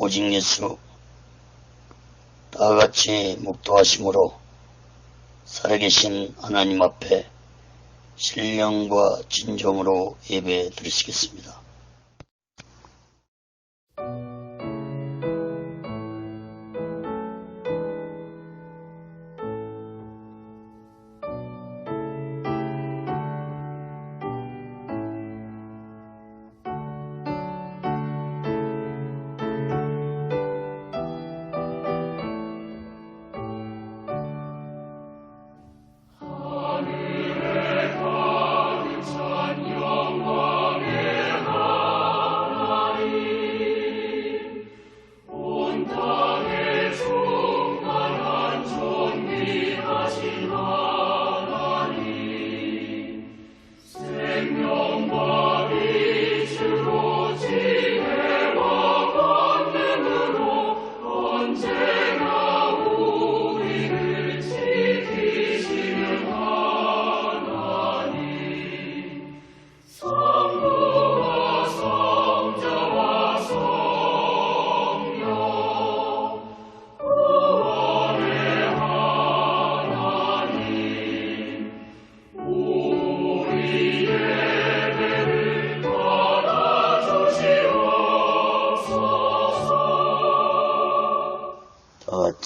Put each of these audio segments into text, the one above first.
오직 예수 다같이 묵도하심으로 살아계신 하나님 앞에 신령과 진정으로 예배 드리시겠습니다.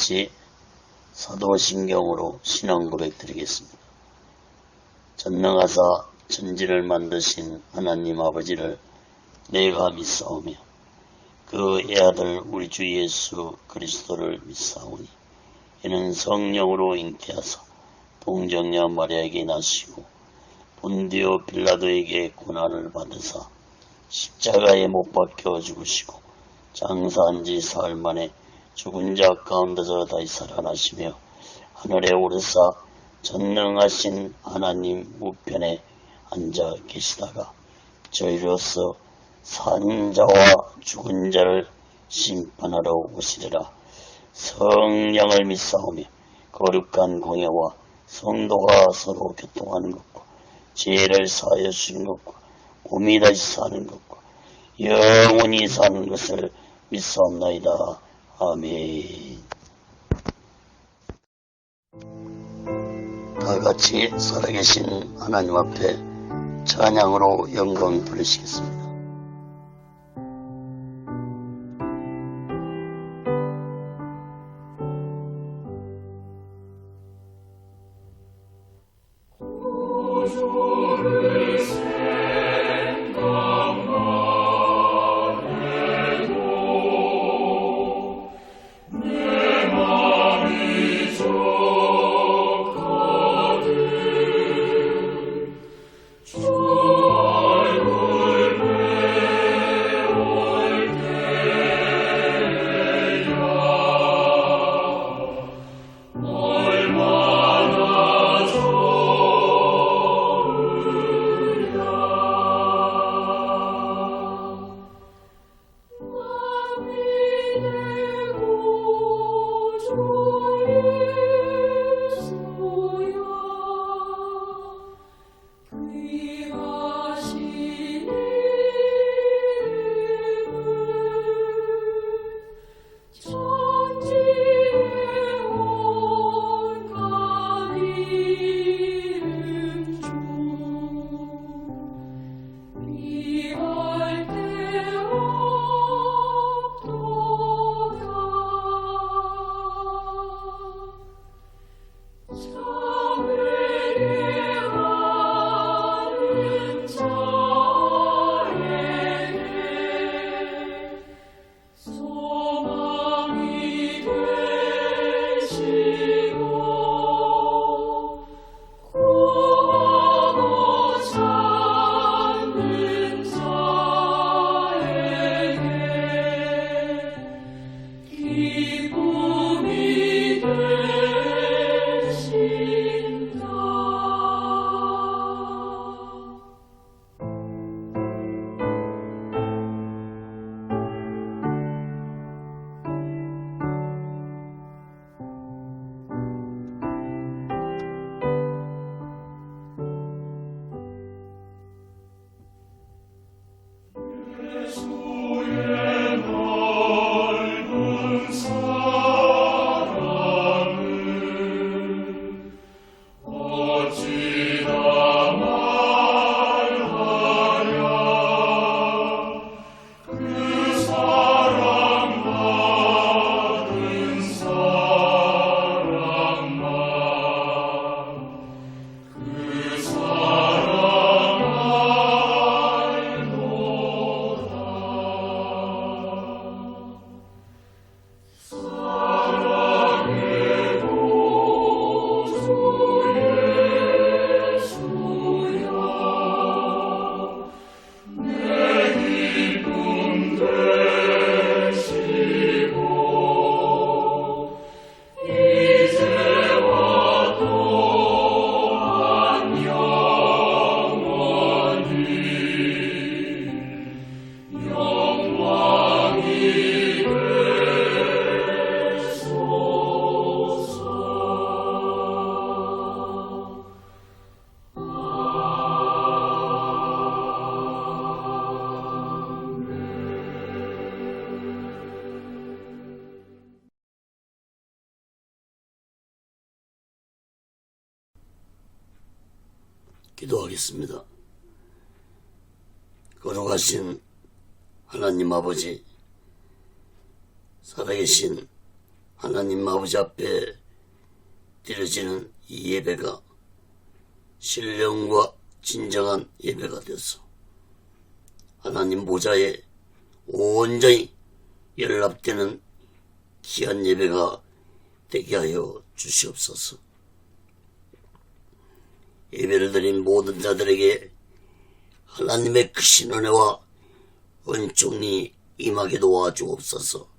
다같이 사도신경으로 신앙 고백 드리겠습니다. 전능하사 천지를 만드신 하나님 아버지를 내가 믿사오며 그 애아들 우리 주 예수 그리스도를 믿사오니 이는 성령으로 잉태하사 동정녀 마리아에게 나시고 본디오 빌라도에게 고난을 받으사 십자가에 못 박혀 죽으시고 장사한 지 사흘 만에 죽은 자 가운데서 다시 살아나시며 하늘에 오르사 전능하신 하나님 우편에 앉아 계시다가 저희로서 산 자와 죽은 자를 심판하러 오시리라. 성령을 믿사오며 거룩한 공예와 성도가 서로 교통하는 것과 죄를 사하여 주신 것과 몸이 다시 사는 것과 영원히 사는 것을 믿사옵나이다. 아멘. 다같이 살아계신 하나님 앞에 찬양으로 영광 돌리시겠습니다. 주 얼굴 기도하겠습니다. 거룩하신 하나님 아버지, 살아계신 하나님 아버지 앞에 드려지는 이 예배가 신령과 진정한 예배가 되어서 하나님 보좌에 온전히 연락되는 귀한 예배가 되게 하여 주시옵소서. 예배를 드린 모든 자들에게 하나님의 크신 은혜와 은총이 임하게 도와주옵소서.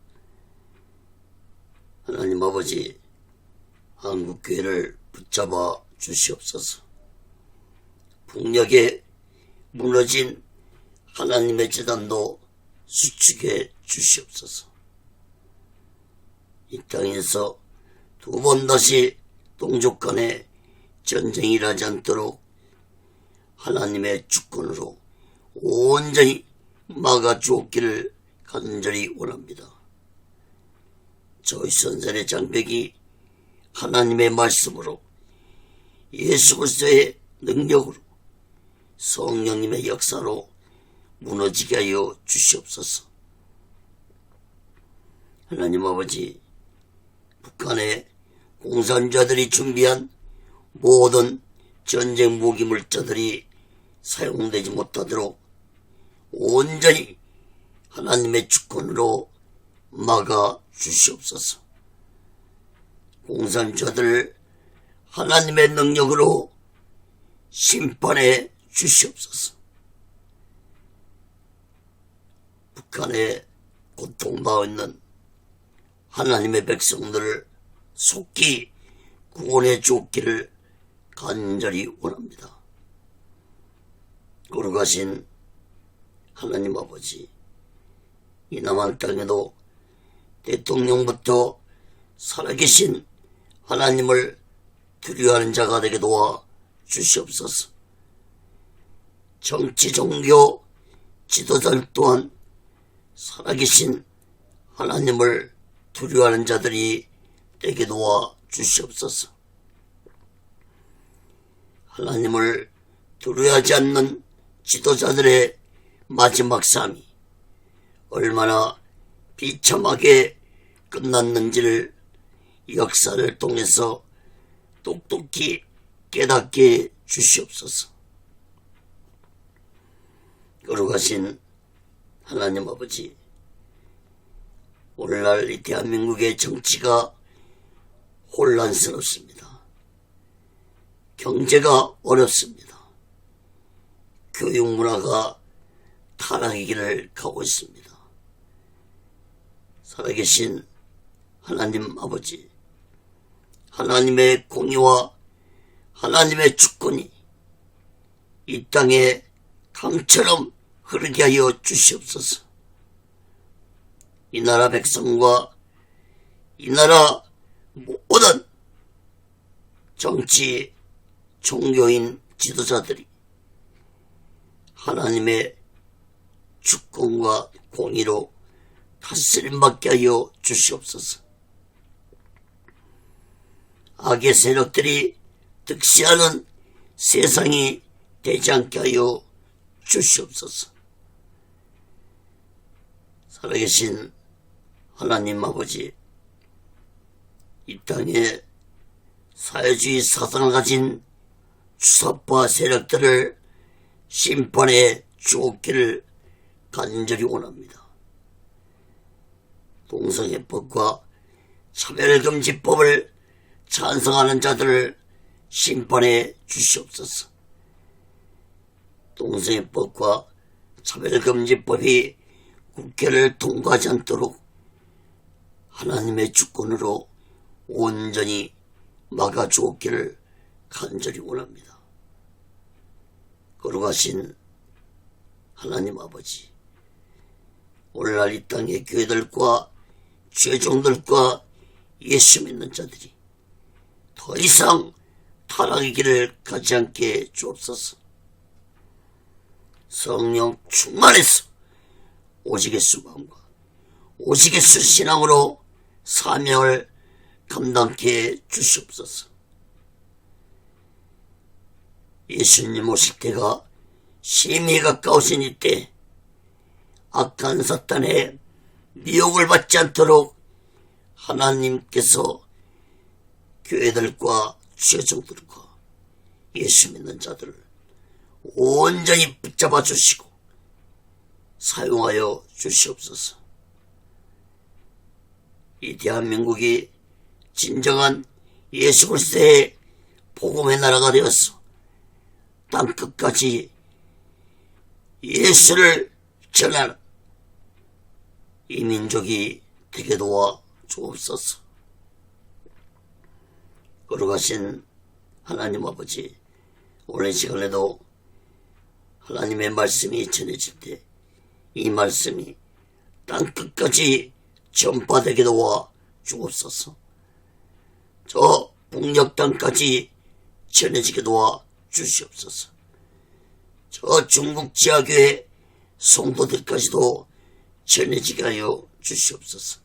하나님 아버지, 한국교회를 붙잡아 주시옵소서. 북녘에 무너진 하나님의 제단도 수축해 주시옵소서. 이 땅에서 두 번 다시 동족 간에 전쟁이 일어나지 않도록 하나님의 주권으로 온전히 막아주옵기를 간절히 원합니다. 저희 선생의 장벽이 하나님의 말씀으로 예수 그리스도의 능력으로 성령님의 역사로 무너지게 하여 주시옵소서. 하나님 아버지, 북한의 공산자들이 준비한 모든 전쟁 무기 물자들이 사용되지 못하도록 온전히 하나님의 주권으로 막아 주시옵소서. 공산자들을 하나님의 능력으로 심판해 주시옵소서. 북한에 고통받고 있는 하나님의 백성들을 속히 구원해 주옵기를 간절히 원합니다. 거룩하신 하나님 아버지, 이 남한 땅에도 대통령부터 살아계신 하나님을 두려워하는 자가 되게 도와 주시옵소서. 정치 종교 지도자들 또한 살아계신 하나님을 두려워하는 자들이 되게 도와 주시옵소서. 하나님을 두려워하지 않는 지도자들의 마지막 삶이 얼마나 비참하게 끝났는지를 역사를 통해서 똑똑히 깨닫게 주시옵소서. 거룩하신 하나님 아버지, 오늘날 이 대한민국의 정치가 혼란스럽습니다. 경제가 어렵습니다. 교육 문화가 타락의 길을 가고 있습니다. 살아계신 하나님 아버지, 하나님의 공의와 하나님의 주권이 이 땅에 강처럼 흐르게 하여 주시옵소서. 이 나라 백성과 이 나라 모든 정치 종교인 지도자들이 하나님의 주권과 공의로 다스림받게 하여 주시옵소서. 악의 세력들이 득세하는 세상이 되지 않게 하여 주시옵소서. 살아계신 하나님 아버지, 이 땅에 사회주의 사상을 가진 주사파 세력들을 심판해 주옵기를 간절히 원합니다. 동성애법과 차별금지법을 찬성하는 자들을 심판해 주시옵소서. 동성애법과 차별금지법이 국회를 통과하지 않도록 하나님의 주권으로 온전히 막아주옵기를 간절히 원합니다. 거룩하신 하나님 아버지, 오늘날 이 땅의 교회들과 죄종들과 예수 믿는 자들이 더 이상 타락의 길을 가지 않게 주옵소서. 성령 충만해서 오직 예수 마음과 오직 예수 신앙으로 사명을 감당케 주시옵소서. 예수님 오실 때가 심히 가까우신 이때 악한 사탄의 미혹을 받지 않도록 하나님께서 교회들과 지회종들과 예수 믿는 자들을 온전히 붙잡아 주시고 사용하여 주시옵소서. 이 대한민국이 진정한 예수 그리스도의 복음의 나라가 되었어 땅끝까지 예수를 전하는 이 민족이 되게 도와 주옵소서. 거룩하신 하나님 아버지, 오늘 시간에도 하나님의 말씀이 전해질 때 이 말씀이 땅끝까지 전파되게 도와 주옵소서. 저 북녘 땅까지 전해지게 도와 주시옵소서. 저 중국 지하교회 성도들까지도 전해지게 하여 주시옵소서.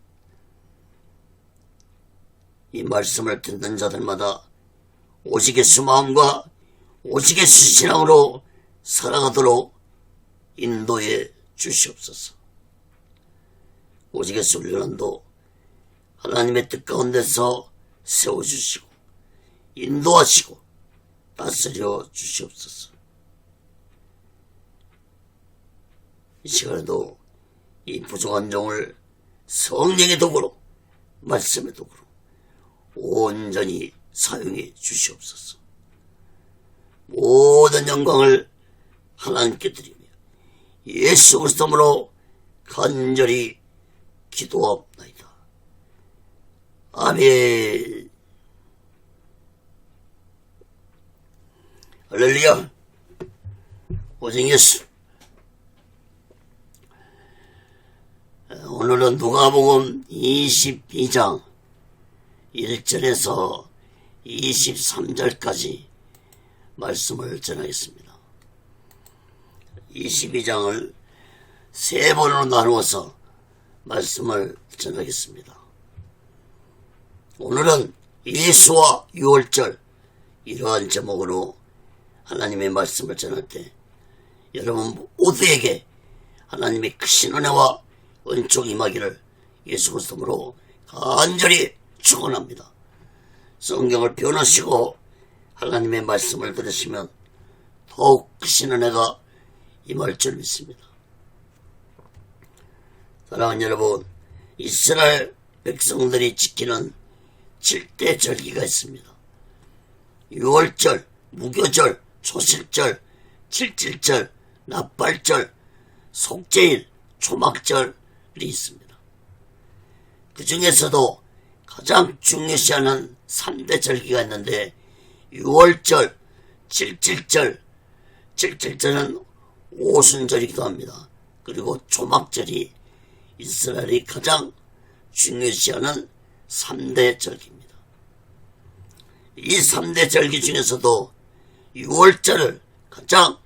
이 말씀을 듣는 자들마다 오직 예수 마음과 오직 예수 신앙으로 살아가도록 인도해 주시옵소서. 오직 예수 훈련도 하나님의 뜻 가운데서 세워주시고 인도하시고 다스려 주시옵소서. 이 시간에도 이 부족한 종을 성령의 도구로 말씀의 도구로 온전히 사용해 주시옵소서. 모든 영광을 하나님께 드리며 예수 그리스도로 간절히 기도하옵나이다. 아멘. 할렐루야. 오직 예수. 오늘은 누가복음 22장 1절에서 23절까지 말씀을 전하겠습니다. 22장을 세 번으로 나누어서 말씀을 전하겠습니다. 오늘은 예수와 유월절, 이러한 제목으로 하나님의 말씀을 전할 때 여러분 모두에게 하나님의 크신 은혜와 은총이 임하기를 예수 그리스도로 간절히 축원합니다. 성경을 변하시고 하나님의 말씀을 들으시면 더욱 크신 은혜가 임할 줄 믿습니다. 사랑하는 여러분, 이스라엘 백성들이 지키는 7대 절기가 있습니다. 유월절, 무교절, 초실절, 칠칠절, 납발절, 속죄일, 초막절이 있습니다. 그 중에서도 가장 중요시하는 3대 절기가 있는데 유월절, 칠칠절, 칠칠절은 오순절이기도 합니다. 그리고 초막절이 이스라엘이 가장 중요시하는 3대 절기입니다. 이 3대 절기 중에서도 유월절을 가장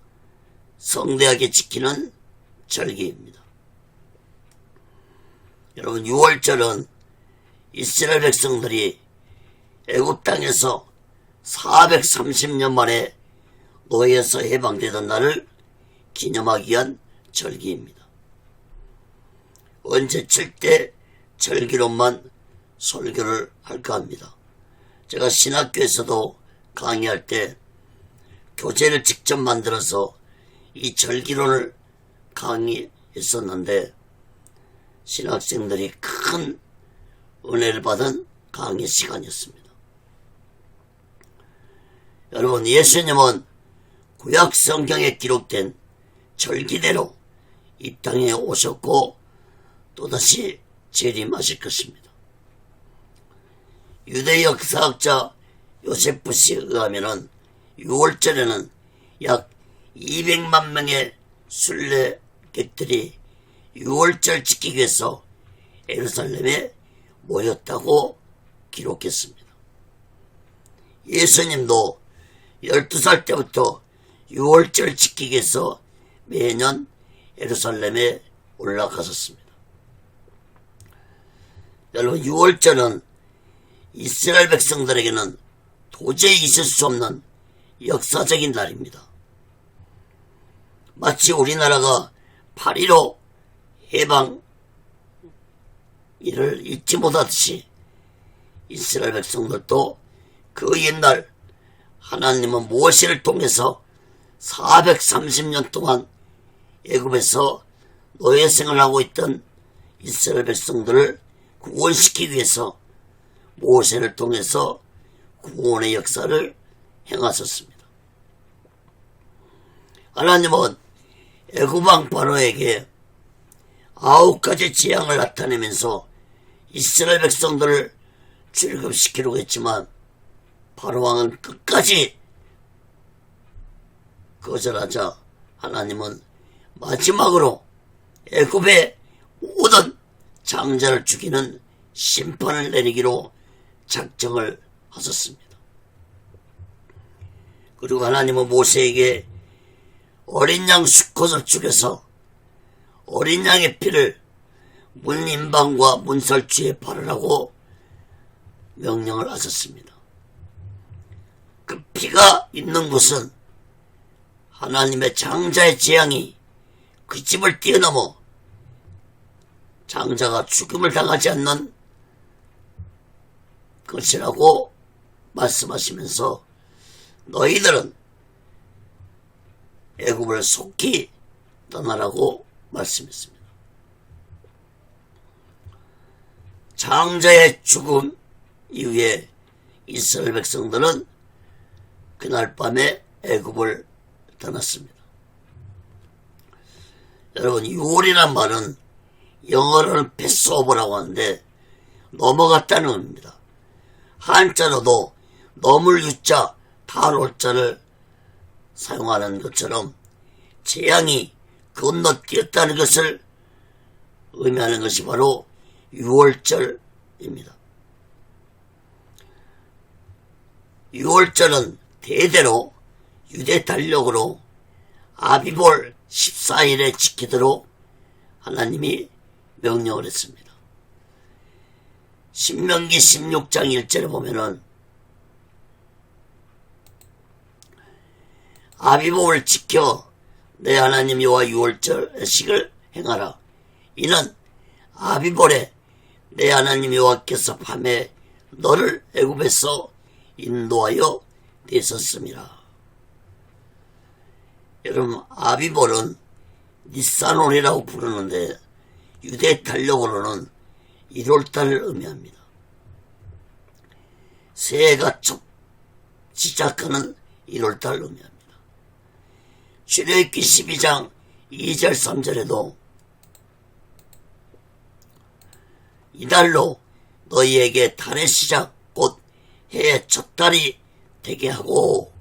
성대하게 지키는 절기입니다. 여러분, 유월절은 이스라엘 백성들이 애굽 땅에서 430년 만에 노예에서 해방되던 날을 기념하기 위한 절기입니다. 언제 7대 절기로만 설교를 할까 합니다. 제가 신학교에서도 강의할 때 교재를 직접 만들어서 이 절기론을 강의했었는데 신학생들이 큰 은혜를 받은 강의 시간이었습니다. 여러분, 예수님은 구약 성경에 기록된 절기대로 이 땅에 오셨고 또다시 재림하실 것입니다. 유대 역사학자 요세푸스에 의하면 유월절에는 약 200만 명의 순례객들이 유월절 지키기 위해서 예루살렘에 모였다고 기록했습니다. 예수님도 12살 때부터 유월절 지키기 위해서 매년 예루살렘에 올라가셨습니다. 여러분, 유월절은 이스라엘 백성들에게는 도저히 있을 수 없는 역사적인 날입니다. 마치 우리나라가 8.15 해방 이를 잊지 못하듯이 이스라엘 백성들도 그 옛날 하나님은 모세를 통해서 430년 동안 애굽에서 노예생을 하고 있던 이스라엘 백성들을 구원시키기 위해서 모세를 통해서 구원의 역사를 행하셨습니다. 하나님은 애굽왕 바로에게 9가지 재앙을 나타내면서 이스라엘 백성들을 출급시키려고 했지만 바로왕은 끝까지 거절하자 하나님은 마지막으로 애굽의 모든 장자를 죽이는 심판을 내리기로 작정을 하셨습니다. 그리고 하나님은 모세에게 어린 양 수컷을 죽여서 어린 양의 피를 문인방과 문설주에 바르라고 명령을 하셨습니다. 그 피가 있는 곳은 하나님의 장자의 재앙이 그 집을 뛰어넘어 장자가 죽음을 당하지 않는 것이라고 말씀하시면서 너희들은 애굽을 속히 떠나라고 말씀했습니다. 장자의 죽음 이후에 이스라엘 백성들은 그날 밤에 애굽을 떠났습니다. 여러분, 유월이란 말은 영어로는 패스오버라고 하는데 넘어갔다는 의미입니다. 한자로도 넘을 유자, 달올자를 사용하는 것처럼 재앙이 건너뛰었다는 것을 의미하는 것이 바로 유월절입니다. 유월절은 대대로 유대 달력으로 아비볼 14일에 지키도록 하나님이 명령을 했습니다. 신명기 16장 1절에 보면은 아비볼을 지켜 내 하나님 여호와 유월절식을 행하라. 이는 아비볼에 내 하나님 여호와께서 밤에 너를 애굽에서 인도하여 내셨음이라. 여러분, 아비볼은 니산월이라고 부르는데 유대 달력으로는 1월달을 의미합니다. 새해가 첫 시작하는 1월달을 의미합니다. 출애굽기 12장 2절 3절에도 이달로 너희에게 달의 시작 곧 해의 첫 달이 되게 하고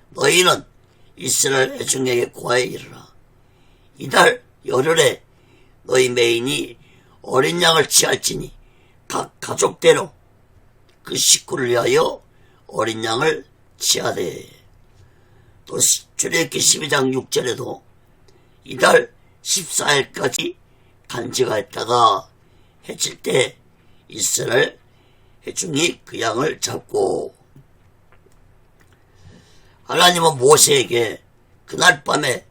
너희는 이스라엘 애중에게 고하여 이르라. 이달 열흘에 너희 매인이 어린 양을 취할지니 각 가족대로 그 식구를 위하여 어린 양을 취하되. 또 출애굽기 12장 6절에도 이달 14일까지 간직하였다가 해칠 때 이스라엘 회중이 그 양을 잡고. 하나님은 모세에게 그날 밤에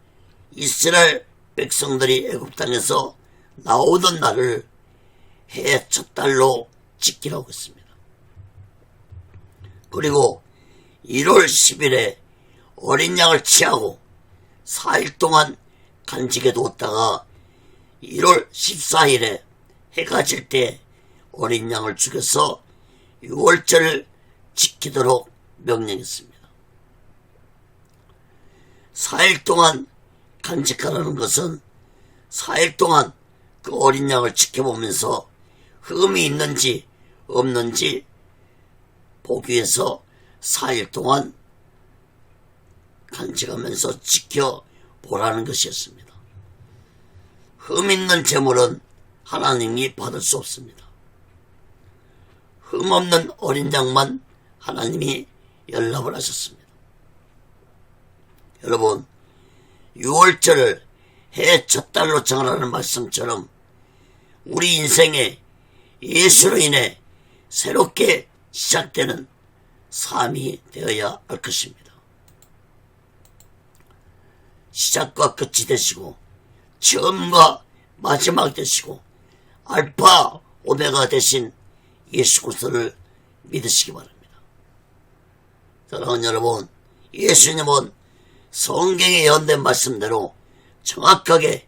이스라엘 백성들이 애굽 땅에서 나오던 날을 해의 첫 달로 지키라고 했습니다. 그리고 1월 10일에 어린 양을 취하고 4일 동안 간직해 두었다가 1월 14일에 해가 질 때 어린 양을 죽여서 6월절을 지키도록 명령했습니다. 4일 동안 간직하라는 것은 4일 동안 그 어린 양을 지켜보면서 흠이 있는지 없는지 보기 위해서 4일 동안 간직하면서 지켜보라는 것이었습니다. 흠 있는 제물은 하나님이 받을 수 없습니다. 흠 없는 어린 양만 하나님이 연락을 하셨습니다. 여러분, 6월절을 해의 첫 달로 정하라는 말씀처럼 우리 인생에 예수로 인해 새롭게 시작되는 삶이 되어야 할 것입니다. 시작과 끝이 되시고 처음과 마지막 되시고 알파 오메가 되신 예수 그리스도를 믿으시기 바랍니다. 사랑하는 여러분, 예수님은 성경에 예언된 말씀대로 정확하게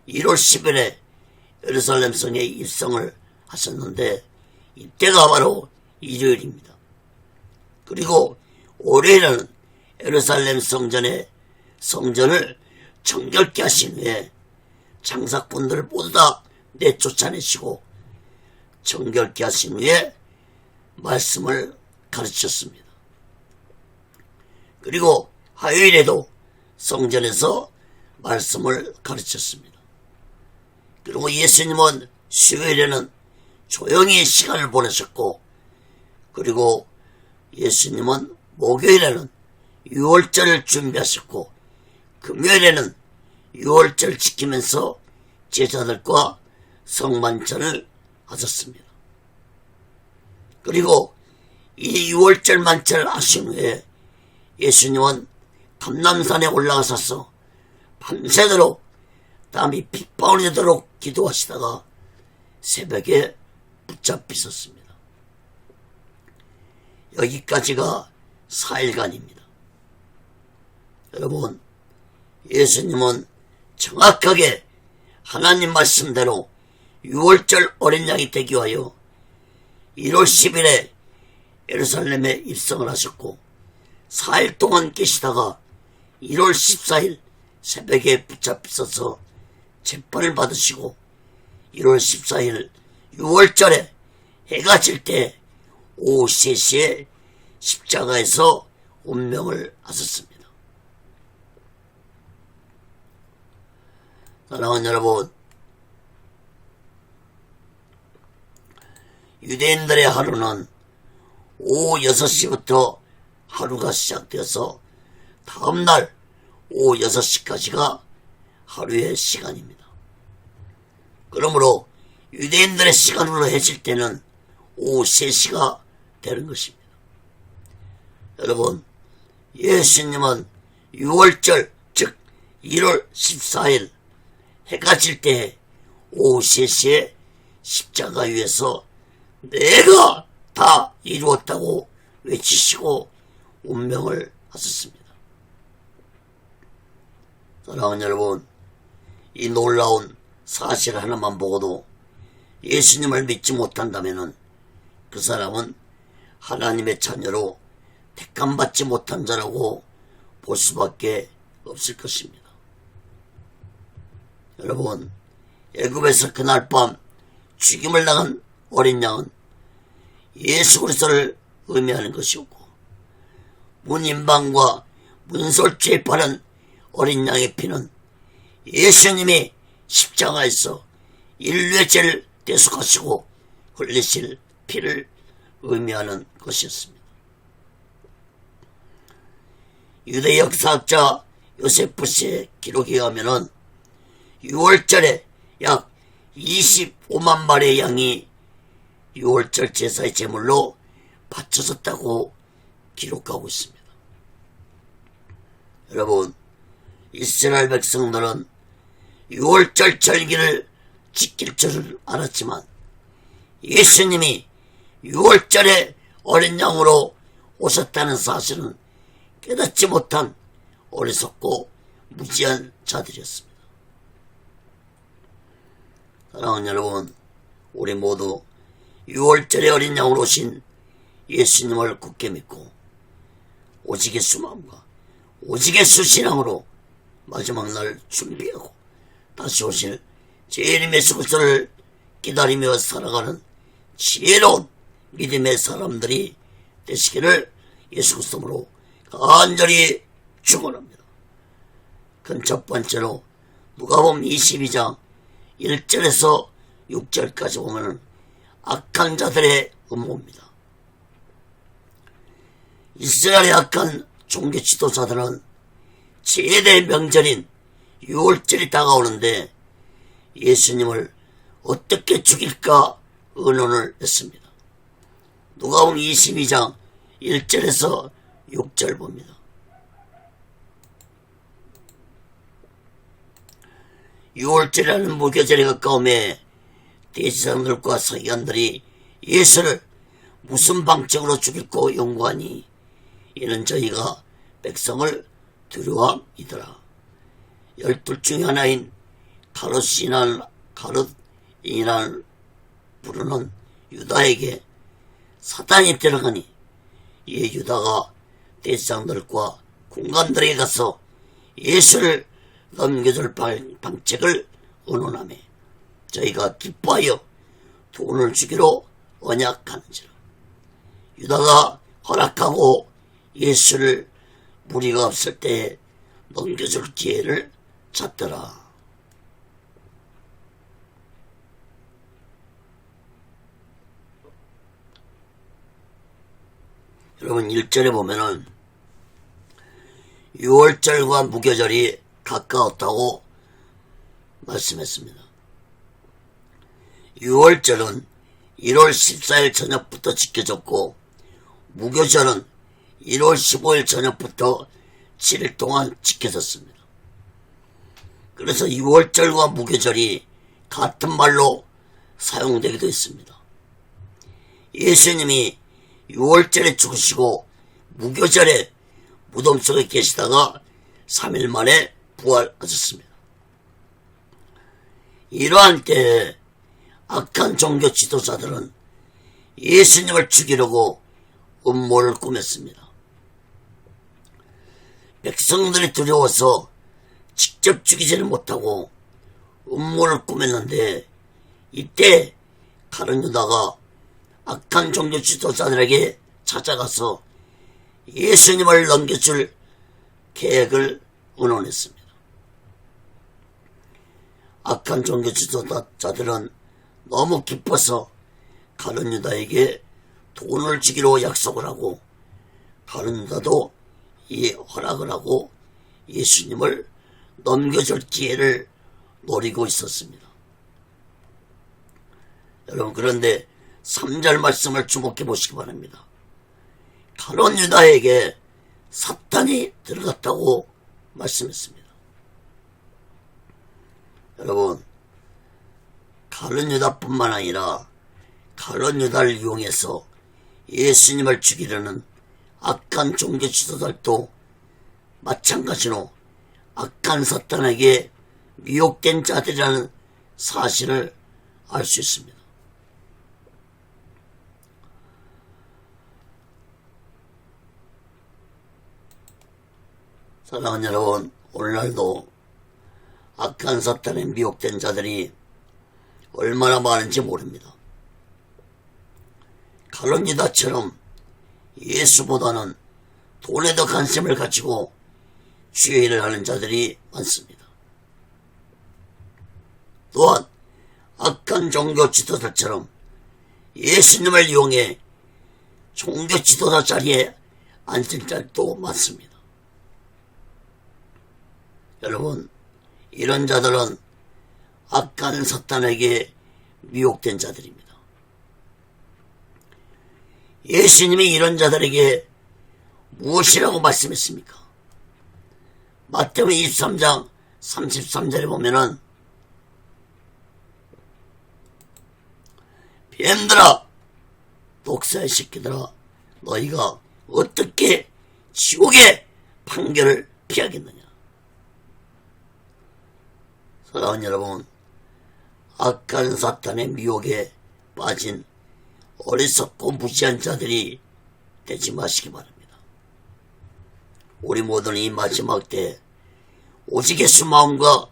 1월 10일에 예루살렘 성에 입성을 하셨는데 이때가 바로 일요일입니다. 그리고 월요일에는 예루살렘 성전을 정결케 하신 후에 장사꾼들을 모두 다 내쫓아내시고 정결케 하신 후에 말씀을 가르치셨습니다. 그리고 화요일에도 성전에서 말씀을 가르쳤습니다. 그리고 예수님은 수요일에는 조용히 시간을 보내셨고, 그리고 예수님은 목요일에는 유월절을 준비하셨고, 금요일에는 유월절 지키면서 제자들과 성만찬을 하셨습니다. 그리고 이 유월절 만찬을 하신 후에 예수님은 감람산에 올라가셔서 밤새도록 땀이 핏방울이 되도록 기도하시다가 새벽에 붙잡히셨습니다. 여기까지가 4일간입니다. 여러분, 예수님은 정확하게 하나님 말씀대로 6월절 어린 양이 되기 위하여 1월 10일에 예루살렘에 입성을 하셨고 4일 동안 계시다가 1월 14일 새벽에 붙잡히셔서 재판을 받으시고 1월 14일 6월절에 해가 질 때 오후 3시에 십자가에서 운명을 하셨습니다. 사랑하는 여러분, 유대인들의 하루는 오후 6시부터 하루가 시작되어서 다음날 오후 6시까지가 하루의 시간입니다. 그러므로 유대인들의 시간으로 해질 때는 오후 3시가 되는 것입니다. 여러분, 예수님은 6월절 즉 1월 14일 해가 질 때 오후 3시에 십자가 위에서 내가 다 이루었다고 외치시고 운명을 하셨습니다. 사랑하는 여러분, 이 놀라운 사실 하나만 보고도 예수님을 믿지 못한다면 그 사람은 하나님의 자녀로 택함받지 못한 자라고 볼 수밖에 없을 것입니다. 여러분, 애굽에서 그날 밤 죽임을 당한 어린 양은 예수 그리스도를 의미하는 것이었고, 문인방과 문솔죄에 바른 어린 양의 피는 예수님이 십자가에서 인류의 죄를 대속하시고 흘리실 피를 의미하는 것이었습니다. 유대 역사학자 요세푸스의 기록에 의하면 6월절에 약 25만 마리의 양이 6월절 제사의 제물로 바쳐졌다고 기록하고 있습니다. 여러분, 이스라엘 백성들은 6월절 절기를 지킬 줄을 알았지만 예수님이 6월절에 어린 양으로 오셨다는 사실은 깨닫지 못한 어리석고 무지한 자들이었습니다. 사랑하는 여러분, 우리 모두 6월절에 어린 양으로 오신 예수님을 굳게 믿고 오직의 수마음과 오직의 수신앙으로 마지막 날 준비하고 다시 오실 주님 예수 그리스도를 기다리며 살아가는 지혜로운 믿음의 사람들이 되시기를 예수 그리스도로 간절히 축원합니다. 그건 첫 번째로 누가복음 22장 1절에서 6절까지 보면 악한 자들의 음모입니다. 이스라엘의 악한 종교 지도자들은 최대 명절인 6월절이 다가오는데 예수님을 어떻게 죽일까 의논을 했습니다. 누가복음 22장 1절에서 6절 봅니다. 유월절이라는 무교절에 가까움에 대제사장들과 서기관들이 예수를 무슨 방책으로 죽일고 연구하니 이는 저희가 백성을 두려워함이더라. 12 중에 하나인 가롯이라는 부르는 유다에게 사단이 들어가니 이에 유다가 대제사장들과 군관들에게 가서 예수를 넘겨줄 방책을 의논하며 저희가 기뻐하여 돈을 주기로 언약하는지라. 유다가 허락하고 예수를 무리가 없을 때에 넘겨줄 기회를 찾더라. 여러분 1절에 보면은 6월절과 무교절이 가까웠다고 말씀했습니다. 6월절은 1월 14일 저녁부터 지켜졌고 무교절은 1월 15일 저녁부터 7일 동안 지켜졌습니다. 그래서 6월절과 무교절이 같은 말로 사용되기도 했습니다. 예수님이 6월절에 죽으시고 무교절에 무덤 속에 계시다가 3일 만에 부활하셨습니다. 이러한 때에 악한 종교 지도자들은 예수님을 죽이려고 음모를 꾸몄습니다. 백성들이 두려워서 직접 죽이지는 못하고 음모를 꾸몄는데 이때 가룟 유다가 악한 종교 지도자들에게 찾아가서 예수님을 넘겨줄 계획을 의논했습니다. 악한 종교 지도자들은 너무 기뻐서 가룟 유다에게 돈을 주기로 약속을 하고 가룟 유다도 이 허락을 하고 예수님을 넘겨줄 기회를 노리고 있었습니다. 여러분 그런데 3절 말씀을 주목해 보시기 바랍니다. 가룟 유다에게 사탄이 들어갔다고 말씀했습니다. 여러분 가룟 유다뿐만 아니라 가룟 유다를 이용해서 예수님을 죽이려는 악한 종교 지도자들도 마찬가지로 악한 사탄에게 미혹된 자들이라는 사실을 알 수 있습니다. 사랑하는 여러분, 오늘날도 악한 사탄에 미혹된 자들이 얼마나 많은지 모릅니다. 가룟 유다처럼 예수보다는 돈에 더 관심을 가지고 주의 일을 하는 자들이 많습니다. 또한 악한 종교 지도자처럼 예수님을 이용해 종교 지도자 자리에 앉은 자들도 많습니다. 여러분 이런 자들은 악한 사탄에게 미혹된 자들입니다. 예수님이 이런 자들에게 무엇이라고 말씀했습니까? 마태복음 23장 33절에 보면은 뱀들아 독사의 새끼들아 너희가 어떻게 지옥의 판결을 피하겠느냐. 사랑하는 여러분, 악한 사탄의 미혹에 빠진 어리석고 무지한 자들이 되지 마시기 바랍니다. 우리 모두는 이 마지막 때 오직 예수 마음과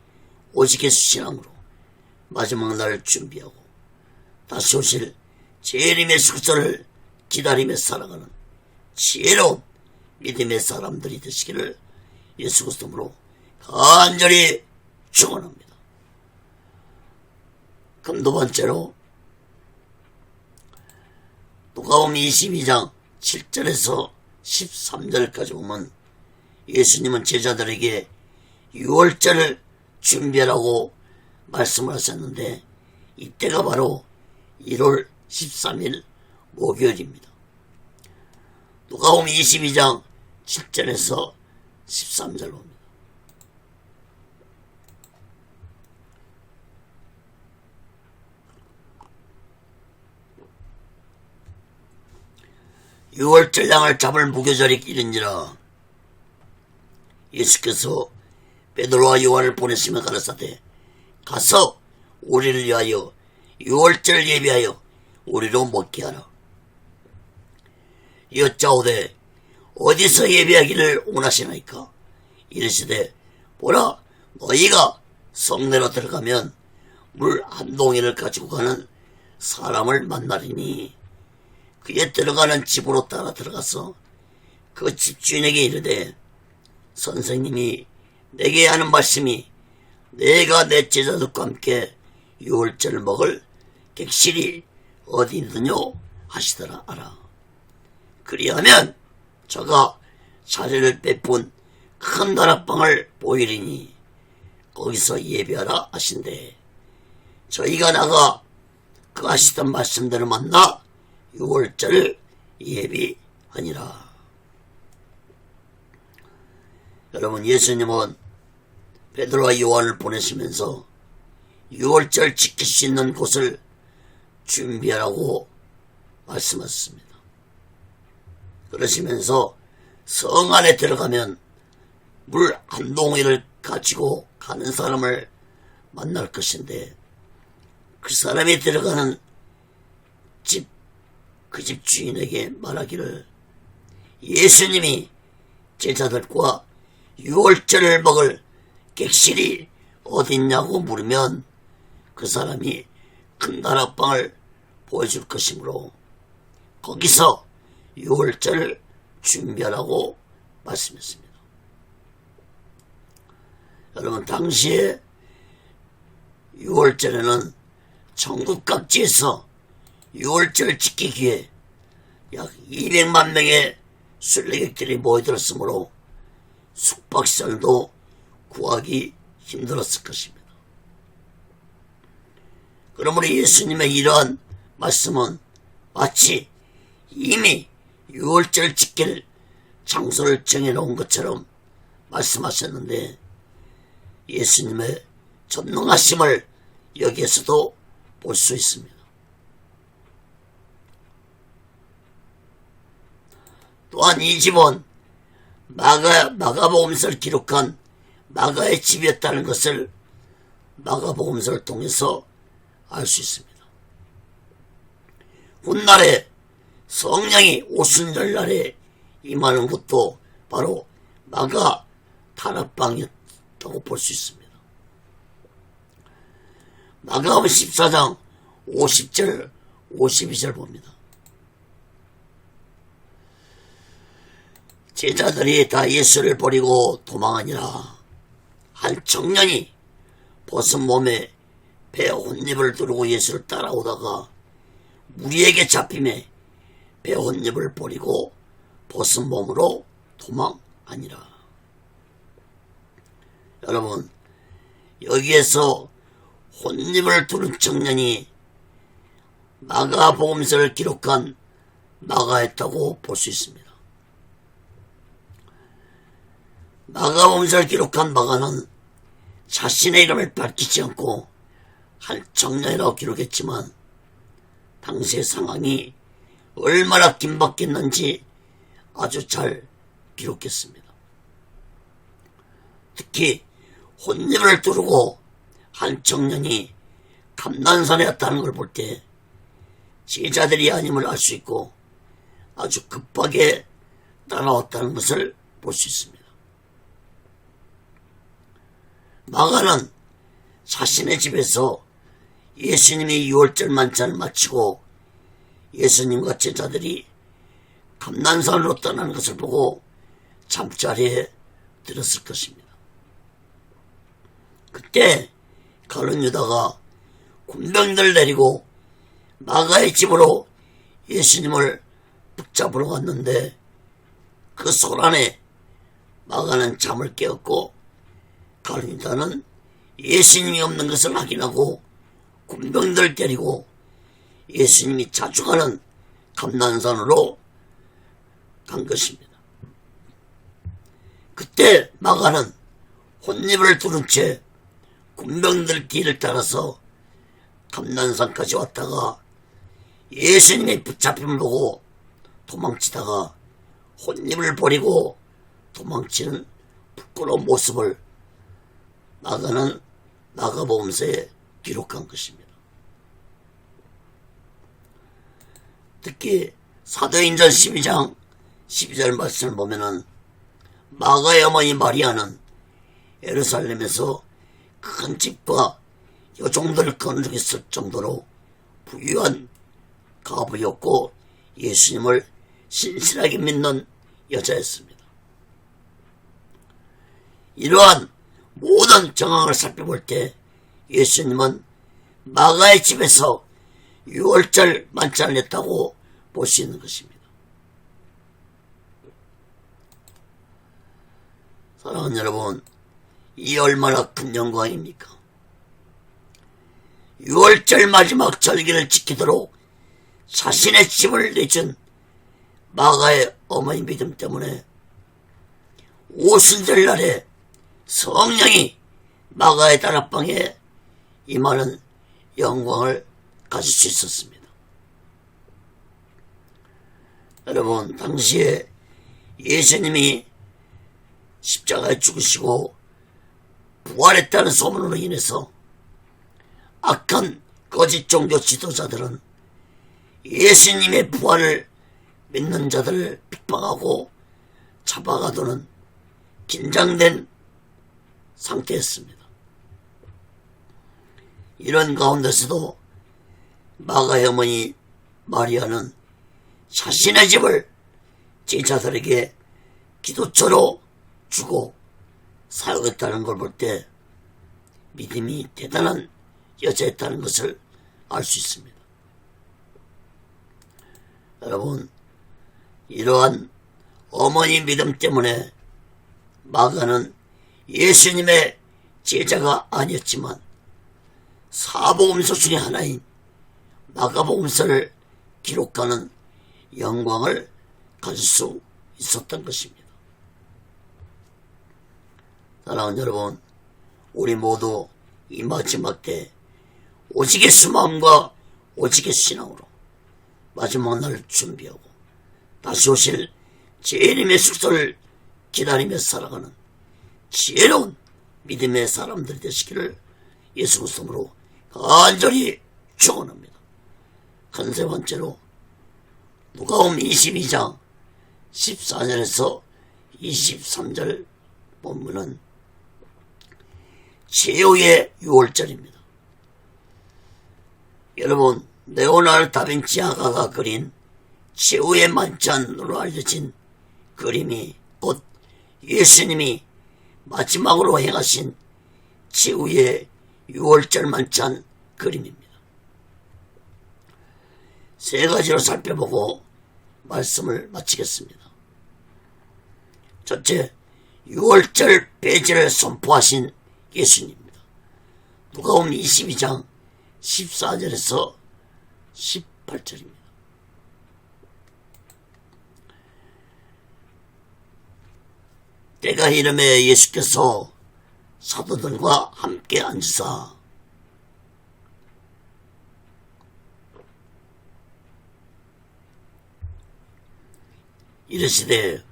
오직 예수 신앙으로 마지막 날을 준비하고 다시 오실 재림 예수 그리스도를 기다리며 살아가는 지혜로운 믿음의 사람들이 되시기를 예수 그리스도로 간절히 축원합니다. 그럼 두 번째로 누가복음 22장 7절에서 13절까지 보면 예수님은 제자들에게 6월절을 준비하라고 말씀을 하셨는데 이때가 바로 1월 13일 목요일입니다. 누가복음 22장 7절에서 13절 봅니다. 유월절 양을 잡을 무교절이 이른지라. 예수께서 베드로와 요한을 보내시며 가라사대 가서 우리를 위하여 유월절 예비하여 우리로 먹게 하라. 여짜오되 어디서 예비하기를 원하시나이까? 이르시되 보라, 너희가 성내로 들어가면 물 한 동이를 가지고 가는 사람을 만나리니 그에 들어가는 집으로 따라 들어가서 그 집주인에게 이르되 선생님이 내게 하는 말씀이 내가 내 제자들과 함께 유월절을 먹을 객실이 어디 있느뇨 하시더라 하라. 그리하면 저가 자리를 베푼 큰 다락방을 보이리니 거기서 예배하라 하신대. 저희가 나가 그 하시던 말씀대로 만나 유월절을 예비하니라. 여러분, 예수님은 베드로와 요한을 보내시면서 유월절 지킬 수 있는 곳을 준비하라고 말씀하셨습니다. 그러시면서 성 안에 들어가면 물 한 동이를 가지고 가는 사람을 만날 것인데 그 사람이 들어가는 집, 그 집 주인에게 말하기를 예수님이 제자들과 유월절을 먹을 객실이 어딨냐고 물으면 그 사람이 큰 다락방을 보여줄 것이므로 거기서 유월절을 준비하라고 말씀했습니다. 여러분, 당시에 유월절에는 전국 각지에서 유월절을 지키기 위해 약 200만 명의 순례객들이 모여들었으므로 숙박시설도 구하기 힘들었을 것입니다. 그러므로 예수님의 이러한 말씀은 마치 이미 유월절 지킬 장소를 정해놓은 것처럼 말씀하셨는데 예수님의 전능하심을 여기에서도 볼 수 있습니다. 또한 이 집은 마가복음서를 기록한 마가의 집이었다는 것을 마가복음서를 통해서 알 수 있습니다. 훗날에 성령이 오순절날에 임하는 곳도 바로 마가 다락방이었다고 볼 수 있습니다. 마가복음 14장 50절 52절 봅니다. 제자들이 다 예수를 버리고 도망하니라. 한 청년이 벗은 몸에 배 혼잎을 두르고 예수를 따라오다가 무리에게 잡힘에 배 혼잎을 버리고 벗은 몸으로 도망하니라. 여러분, 여기에서 혼잎을 두른 청년이 마가복음서를 기록한 마가였다고 볼 수 있습니다. 마가복음서를 기록한 마가는 자신의 이름을 밝히지 않고 한 청년이라고 기록했지만 당시의 상황이 얼마나 긴박했는지 아주 잘 기록했습니다. 특히 혼잎을 두르고 한 청년이 감난산에 왔다는 걸 볼 때 제자들이 아님을 알 수 있고 아주 급하게 따라왔다는 것을 볼 수 있습니다. 마가는 자신의 집에서 예수님이 유월절 만찬을 마치고 예수님과 제자들이 감난산으로 떠나는 것을 보고 잠자리에 들었을 것입니다. 그때 가룟 유다가 군병들을 내리고 마가의 집으로 예수님을 붙잡으러 갔는데 그 소란에 마가는 잠을 깨었고 가룟 유다는 예수님이 없는 것을 확인하고 군병들을 데리고 예수님이 자주 가는 감난산으로 간 것입니다. 그때 마가는 혼잎을 두른 채 군병들 뒤를 따라서 감난산까지 왔다가 예수님의 붙잡힘을 보고 도망치다가 혼입을 버리고 도망치는 부끄러운 모습을 마가는 마가복음서에 기록한 것입니다. 특히 사도행전 12장 12절 말씀을 보면은 마가의 어머니 마리아는 예루살렘에서 큰 집과 여종들을 거느리고 있을 정도로 부유한 가부였고 예수님을 신실하게 믿는 여자였습니다. 이러한 모든 정황을 살펴볼 때 예수님은 마가의 집에서 유월절 만찬을 했다고 볼 수 있는 것입니다. 사랑하는 여러분, 이 얼마나 큰 영광입니까? 유월절 마지막 절기를 지키도록 자신의 집을 내준 마가의 어머니 믿음 때문에 오순절날에 성령이 마가의 다락방에 임하는 영광을 가질 수 있었습니다. 여러분, 당시에 예수님이 십자가에 죽으시고 부활했다는 소문으로 인해서 악한 거짓 종교 지도자들은 예수님의 부활을 믿는 자들을 핍박하고 잡아가두는 긴장된 상태였습니다. 이런 가운데서도 마가의 어머니 마리아는 자신의 집을 제자들에게 기도처로 주고 사용했다는 걸 볼 때 믿음이 대단한 여자였다는 것을 알 수 있습니다. 여러분, 이러한 어머니 믿음 때문에 마가는 예수님의 제자가 아니었지만 사복음서 중에 하나인 마가복음서를 기록하는 영광을 가질 수 있었던 것입니다. 사랑하는 여러분, 우리 모두 이 마지막 때 오직의 수마음과 오직의 신앙으로 마지막 날을 준비하고 다시 오실 주님의 숙소를 기다리며 살아가는 지혜로운 믿음의 사람들이 되시기를 예수 그리스도로 간절히 축원합니다. 큰 세 번째로 누가복음 22장 14절에서 23절 본문은 최후의 유월절입니다. 여러분, 레오나르도 다빈치 아가가 그린 최후의 만찬으로 알려진 그림이 곧 예수님이 마지막으로 행하신 최후의 유월절 만찬 그림입니다. 세 가지로 살펴보고 말씀을 마치겠습니다. 첫째, 유월절 배제를 선포하신 예수님입니다. 누가복음 22장 14절에서 18절입니다. 때가 이름에 예수께서 사도들과 함께 앉으사 이르시되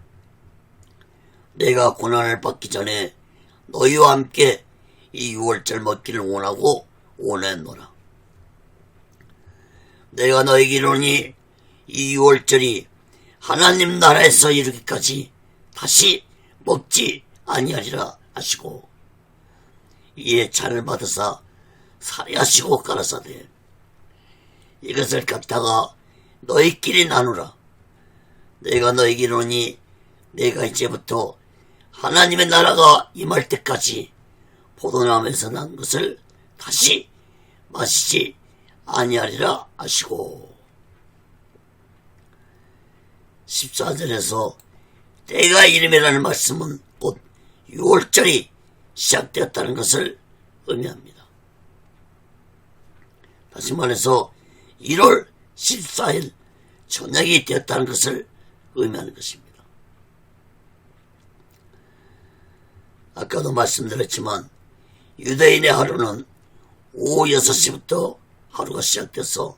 내가 고난을 받기 전에 너희와 함께 이 유월절 먹기를 원하고 원했노라. 내가 너희에게 이르노니 이 유월절이 하나님 나라에서 이르기까지 다시 먹지 아니하리라 하시고 이에 잔을 받으사 살해하시고 가라사대 이것을 갖다가 너희끼리 나누라. 내가 너희에게 이르노니 내가 이제부터 하나님의 나라가 임할 때까지 포도나무에서 난 것을 다시 마시지 아니하리라 하시고 14절에서 때가 이름이라는 말씀은 곧 유월절이 시작되었다는 것을 의미합니다. 다시 말해서 1월 14일 저녁이 되었다는 것을 의미하는 것입니다. 아까도 말씀드렸지만 유대인의 하루는 오후 6시부터 하루가 시작돼서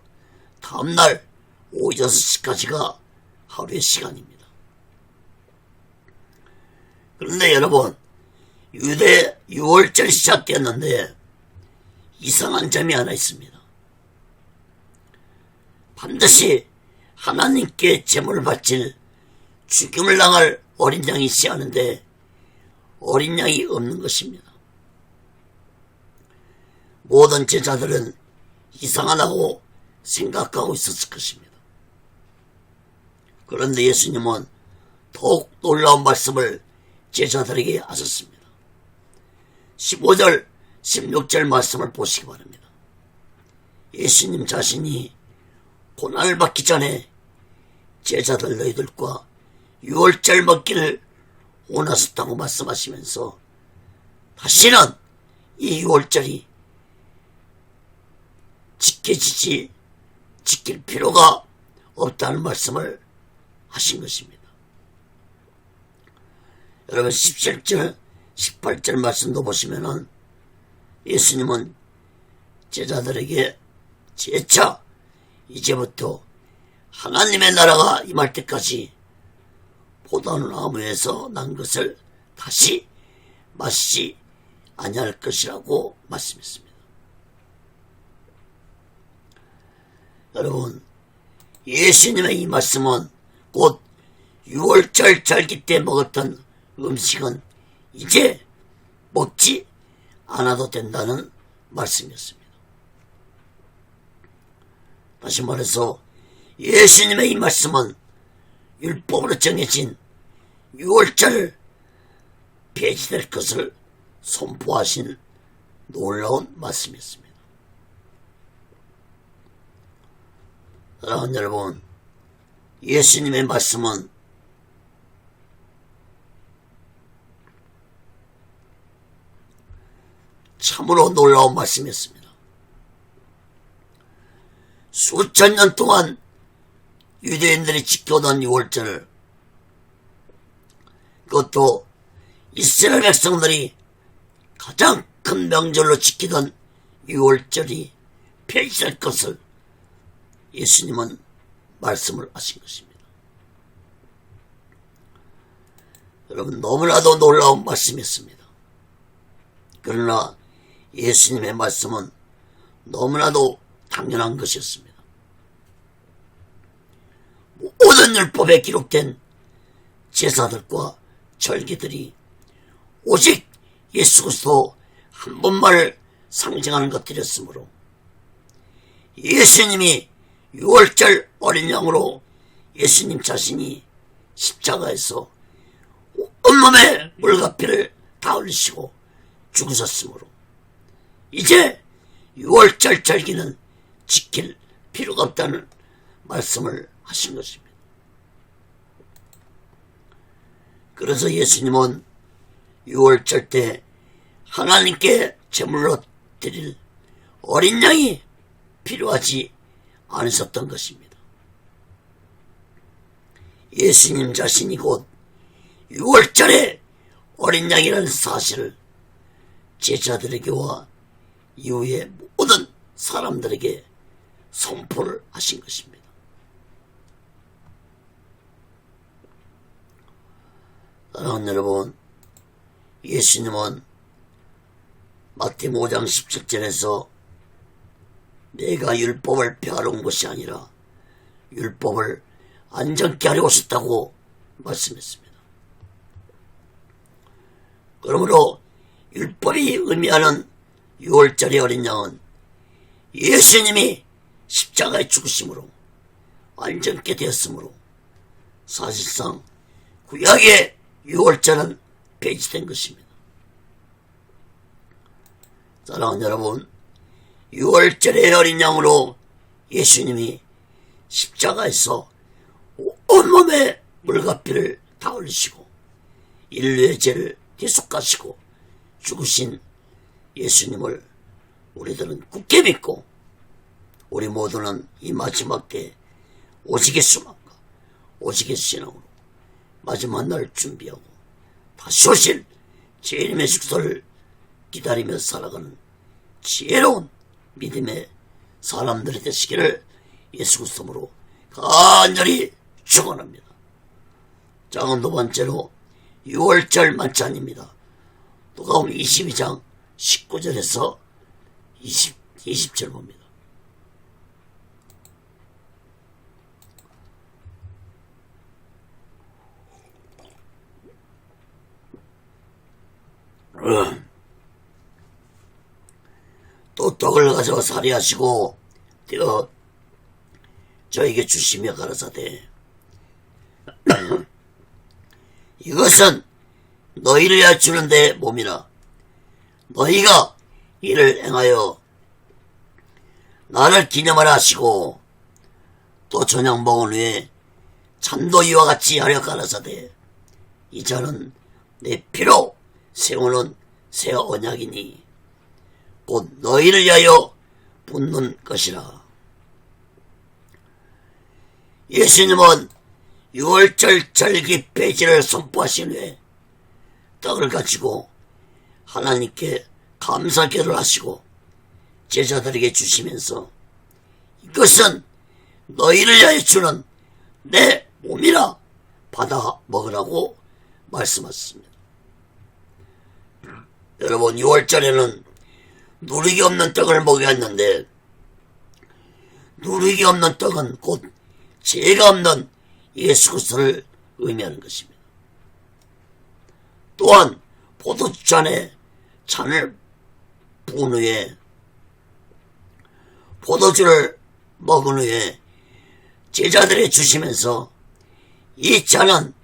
다음날 오후 6시까지가 하루의 시간입니다. 그런데 여러분, 유대 6월절이 시작되었는데 이상한 점이 하나 있습니다. 반드시 하나님께 제물을 바칠 죽임을 당할 어린 양이 있어야 하는데 어린 양이 없는 것입니다. 모든 제자들은 이상하다고 생각하고 있었을 것입니다. 그런데 예수님은 더욱 놀라운 말씀을 제자들에게 하셨습니다. 15절, 16절 말씀을 보시기 바랍니다. 예수님 자신이 고난을 받기 전에 제자들 너희들과 6월절 먹기를 원하셨다고 말씀하시면서 다시는 이 6월절이 지킬 필요가 없다는 말씀을 하신 것입니다. 여러분 17절, 18절 말씀도 보시면은 예수님은 제자들에게 재차 이제부터 하나님의 나라가 임할 때까지 포도나무에서 난 것을 다시 마시지 아니할 것이라고 말씀했습니다. 여러분, 예수님의 이 말씀은 곧 6월절 절기 때 먹었던 음식은 이제 먹지 않아도 된다는 말씀이었습니다. 다시 말해서 예수님의 이 말씀은 율법으로 정해진 6월절 폐지될 것을 선포하신 놀라운 말씀이었습니다. 사랑하는 여러분, 예수님의 말씀은 참으로 놀라운 말씀이었습니다. 수천 년 동안 유대인들이 지켜오던 6월절을, 그것도 이스라엘 백성들이 가장 큰 명절로 지키던 6월절이 폐지될 것을 예수님은 말씀을 하신 것입니다. 여러분, 너무나도 놀라운 말씀이었습니다. 그러나 예수님의 말씀은 너무나도 당연한 것이었습니다. 모든 율법에 기록된 제사들과 절기들이 오직 예수 그리스도 한 분만을 상징하는 것들이었으므로 예수님이 6월절 어린 양으로 예수님 자신이 십자가에서 온몸에 물과 피를 다 흘리시고 죽으셨으므로 이제 6월절 절기는 지킬 필요가 없다는 말씀을 하신 것입니다. 그래서 예수님은 6월절 때 하나님께 제물로 드릴 어린 양이 필요하지 않으셨던 것입니다. 예수님 자신이 곧 6월절에 어린 양이라는 사실을 제자들에게와 이후에 모든 사람들에게 선포를 하신 것입니다. 사랑하는 여러분, 예수님은 마태복음 5장 17절에서 내가 율법을 폐하러 온 것이 아니라 율법을 안전케 하려 오셨다고 말씀했습니다. 그러므로 율법이 의미하는 6월절의 어린 양은 예수님이 십자가에 죽으심으로 완전케 되었으므로 사실상 구약의 6월절은 폐지된 것입니다. 사랑하는 여러분, 6월절의 어린 양으로 예수님이 십자가에서 온몸에 물과 피를 다 흘리시고 인류의 죄를 대속하시고 죽으신 예수님을 우리들은 굳게 믿고 우리 모두는 이 마지막 때 오직의 소망과 오직의 신앙으로 마지막 날을 준비하고 다시 오실 주님의 축소를 기다리며 살아가는 지혜로운 믿음의 사람들이 되시기를 예수 그리스도로 간절히 축원합니다. 장은 두 번째로 6월절 만찬입니다. 누가복음 22장 19절에서 20절 봅니다. 또 떡을 가져와 살이하시고 떼어 저에게 주시며 가라사대 이것은 너희를 위하여 주는 내 몸이라. 너희가 이를 행하여 나를 기념하라 하시고 또 저녁 먹은 후에 잔도 이와 같이 하려 가라사대 이 잔은 내 피로 세우는 새 언약이니 곧 너희를 위하여 붓는 것이라. 예수님은 6월절 절기 폐지를 선포하신 후에 떡을 가지고 하나님께 감사기도를 하시고 제자들에게 주시면서 이것은 너희를 위하여 주는 내 몸이라 받아 먹으라고 말씀하셨습니다. 여러분, 6월절에는 누룩이 없는 떡을 먹여야 했는데 누룩이 없는 떡은 곧 죄가 없는 예수 그리스도를 의미하는 것입니다. 또한 포도주잔에 잔을 부은 후에 포도주를 먹은 후에 제자들에게 주시면서 이 잔은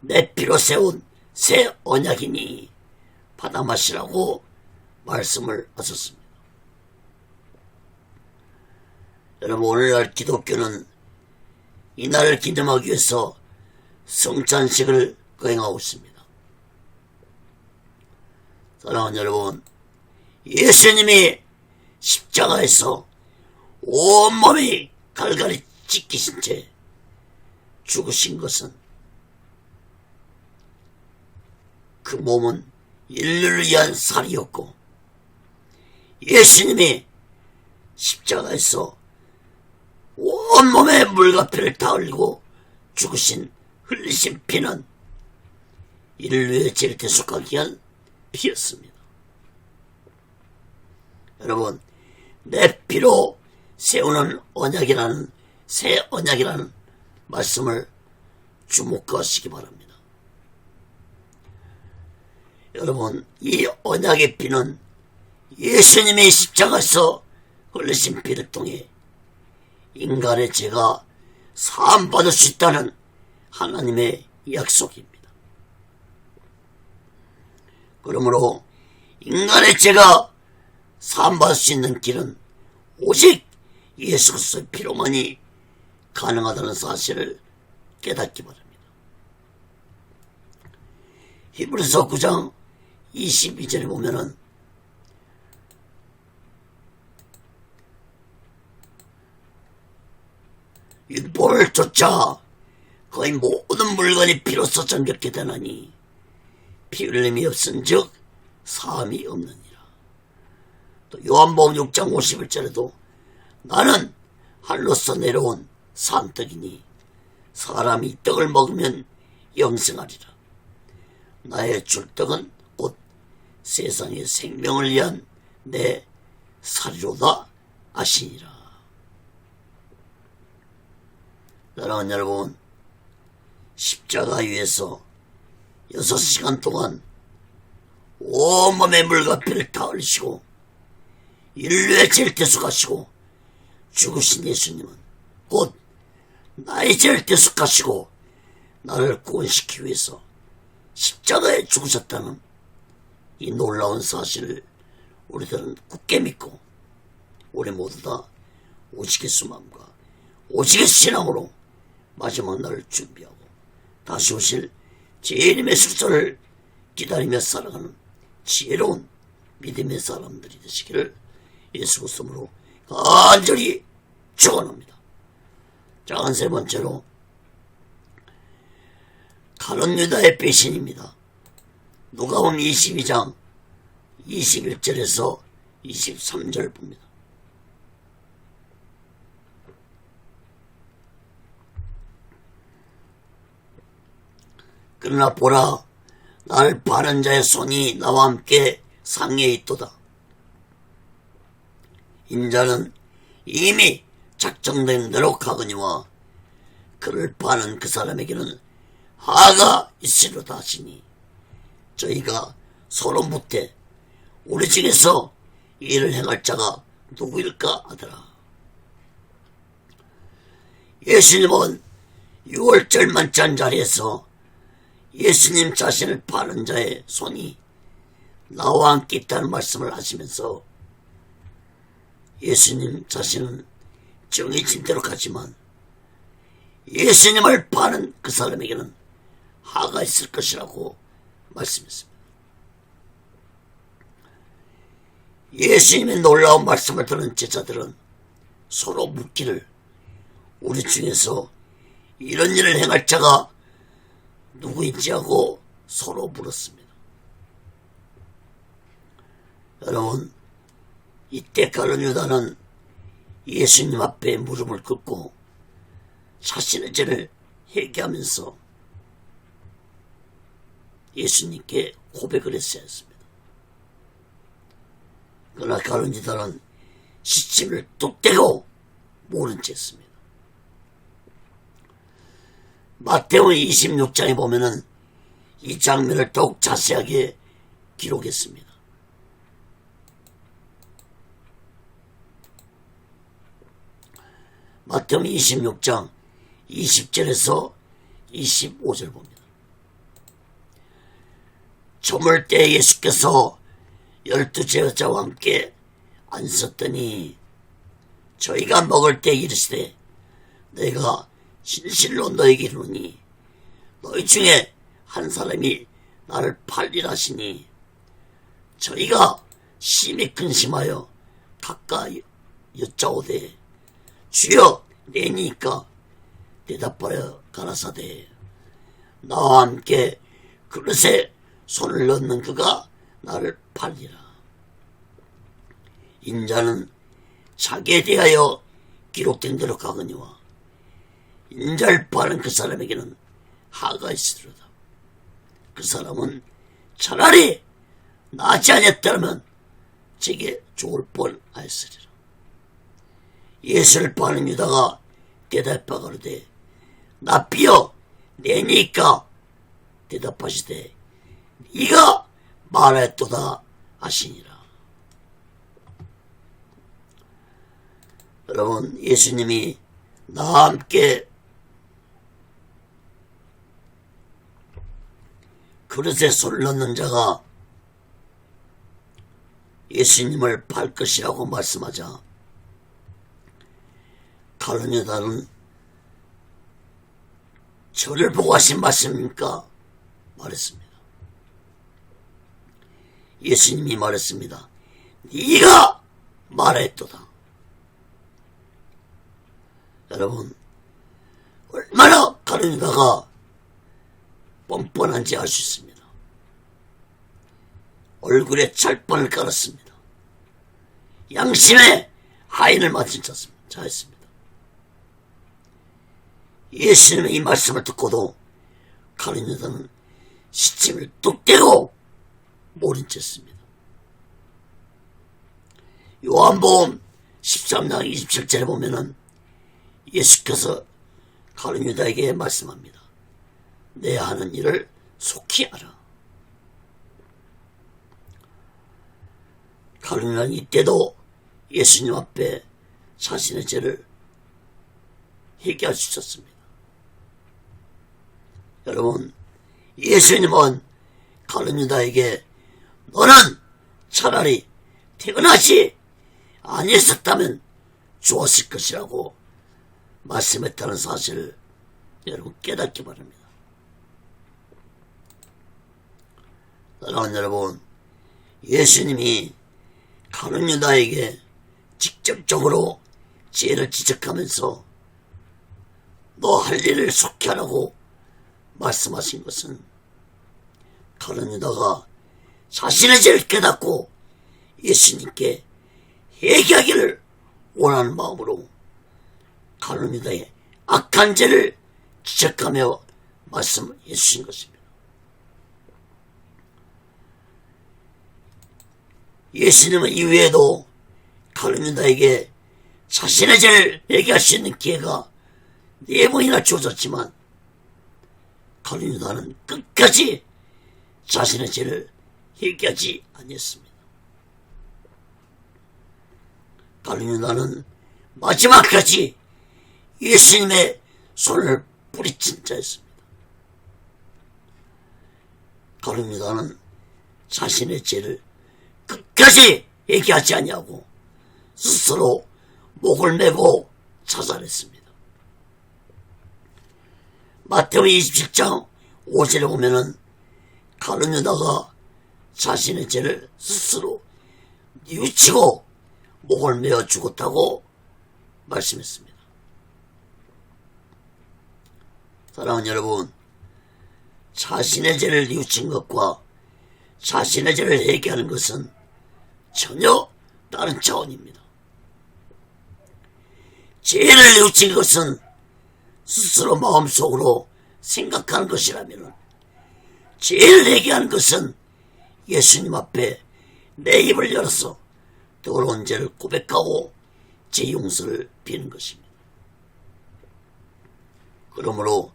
내 피로 세운 새 언약이니 받아 마시라고 말씀을 하셨습니다. 여러분, 오늘날 기독교는 이날을 기념하기 위해서 성찬식을 거행하고 있습니다. 사랑하는 여러분, 예수님이 십자가에서 온몸이 갈갈이 찢기신 채 죽으신 것은 그 몸은 인류를 위한 살이었고 예수님이 십자가에서 온몸에 물과 피를 다 흘리고 죽으신 흘리신 피는 인류의 죄를 대속하기 위한 피였습니다. 여러분, 내 피로 세우는 언약이라는 새 언약이라는 말씀을 주목하시기 바랍니다. 여러분, 이 언약의 피는 예수님의 십자가에서 흘리신 피를 통해 인간의 죄가 사함받을 수 있다는 하나님의 약속입니다. 그러므로 인간의 죄가 사함받을 수 있는 길은 오직 예수 그리스도의 피로만이 가능하다는 사실을 깨닫기 바랍니다. 히브리서 9장 22절에 보면은 율법을 쫓아 거의 모든 물건이 피로써 정결케 되나니 피 흘림이 없은즉 사함이 없느니라. 또 요한복음 6장 51절에도 나는 하늘로서 내려온 산떡이니 사람이 이 떡을 먹으면 영생하리라. 나의 줄떡은 곧 세상의 생명을 위한 내 살이로다 하시니라. 사랑하는 여러분, 십자가 위에서 6시간 동안 온몸에 물과 피를 다 흘리시고 인류의 죄를 대속하시고 죽으신 예수님은 곧 나의 죄를 대속하시고 나를 구원시키기 위해서 십자가에 죽으셨다는 이 놀라운 사실을 우리들은 굳게 믿고 우리 모두 다 오직의 수마음과 오직의 신앙으로 마지막 날을 준비하고 다시 오실 주님의 숙소를 기다리며 살아가는 지혜로운 믿음의 사람들이 되시기를 예수 그리스도로 간절히 축원합니다. 자, 세 번째로 가룟 유다의 배신입니다. 누가복음 22장 21절에서 23절 봅니다. 그러나 보라, 나를 파는 자의 손이 나와 함께 상에 있도다. 인자는 이미 작정된 대로 가거니와 그를 파는 그 사람에게는 하가 있으리로다 하시니, 저희가 서로 묻되 우리 중에서 이를 행할 자가 누구일까 하더라. 예수님은 6월절 만찬 자리에서 예수님 자신을 파는 자의 손이 나와 함께 있다는 말씀을 하시면서 예수님 자신은 정해진 대로 가지만 예수님을 파는 그 사람에게는 하가 있을 것이라고 말씀했습니다. 예수님의 놀라운 말씀을 들은 제자들은 서로 묻기를, 우리 중에서 이런 일을 행할 자가 누구인지 하고 서로 물었습니다. 여러분, 이때 가룟 유다는 예수님 앞에 무릎을 꿇고 자신의 죄를 회개하면서 예수님께 고백을 했어야 했습니다. 그러나 가룟 유다는 시침을 뚝 떼고 모른 채 했습니다. 마태복음 26장에 보면은 이 장면을 더욱 자세하게 기록했습니다. 마태복음 26장 20절에서 25절 봅니다. 저물 때 예수께서 12제자와 함께 앉으셨더니 저희가 먹을 때 이르시되, 내가 진실로 너에게 이르노니 너희 중에 한 사람이 나를 팔리라 하시니, 저희가 심히 근심하여 각각 여짜오되, 주여 내니까 대답하여 가라사대, 나와 함께 그릇에 손을 넣는 그가 나를 팔리라. 인자는 자기에 대하여 기록된 대로 가거니와 인자를 파는 그 사람에게는 하가 있으리로다. 그 사람은 차라리 나지 아니었다면 제게 죽을 뻔하였으리라. 예수를 파는 유다가 대답하여 가로되, 납비여 내니까 대답하시되, 네가 말하였도다 하시니라. 여러분, 예수님이 나와 함께 그릇에 손을 넣는 자가 예수님을 팔 것이라고 말씀하자 가룟 유다는 저를 보고 하신 말씀입니까? 말했습니다. 예수님이 말했습니다. 네가 말했도다. 여러분, 얼마나 가룟 유다가 뻔뻔한지 알 수 있습니다. 얼굴에 찰뻔을 깔았습니다. 양심에 하인을 맞은 자였습니다. 예수님의 이 말씀을 듣고도 가룟 유다는 시침을 뚝 떼고 모른 채 했습니다. 요한복음 13장 27절에 보면은 예수께서 가룟 유다에게 말씀합니다. 내 하는 일을 속히 하라. 가룟 유다는 이때도 예수님 앞에 자신의 죄를 회개할 수 있었습니다. 여러분, 예수님은 가룟 유다에게 너는 차라리 퇴근하지 아니했었다면 좋았을 것이라고 말씀했다는 사실을 여러분 깨닫기 바랍니다. 사랑하는 여러분, 예수님이 가룟 유다에게 직접적으로 죄를 지적하면서 너 할 일을 속히 하라고 말씀하신 것은 가룟 유다가 자신의 죄를 깨닫고 예수님께 회개하기를 원하는 마음으로 가룟 유다의 악한 죄를 지적하며 말씀해 주신 것입니다. 예수님은 이후에도 가룟유다에게 자신의 죄를 얘기할 수 있는 기회가 4번이나 주어졌지만 가룟유다는 끝까지 자신의 죄를 얘기하지 아니했습니다. 가룟유다는 마지막까지 예수님의 손을 뿌리친 자였습니다. 가룟유다는 자신의 죄를 끝까지 얘기하지 아니하고 스스로 목을 메고 자살했습니다. 마태복음 27장 5절에 보면은 가룟유다가 자신의 죄를 스스로 뉘우치고 목을 메어 죽었다고 말씀했습니다. 사랑하는 여러분, 자신의 죄를 뉘우친 것과 자신의 죄를 회개하는 것은 전혀 다른 차원입니다. 죄를 뉘우친 것은 스스로 마음속으로 생각하는 것이라면, 죄를 회개하는 것은 예수님 앞에 내 입을 열어서 더러운 죄를 고백하고 죄 용서를 비는 것입니다. 그러므로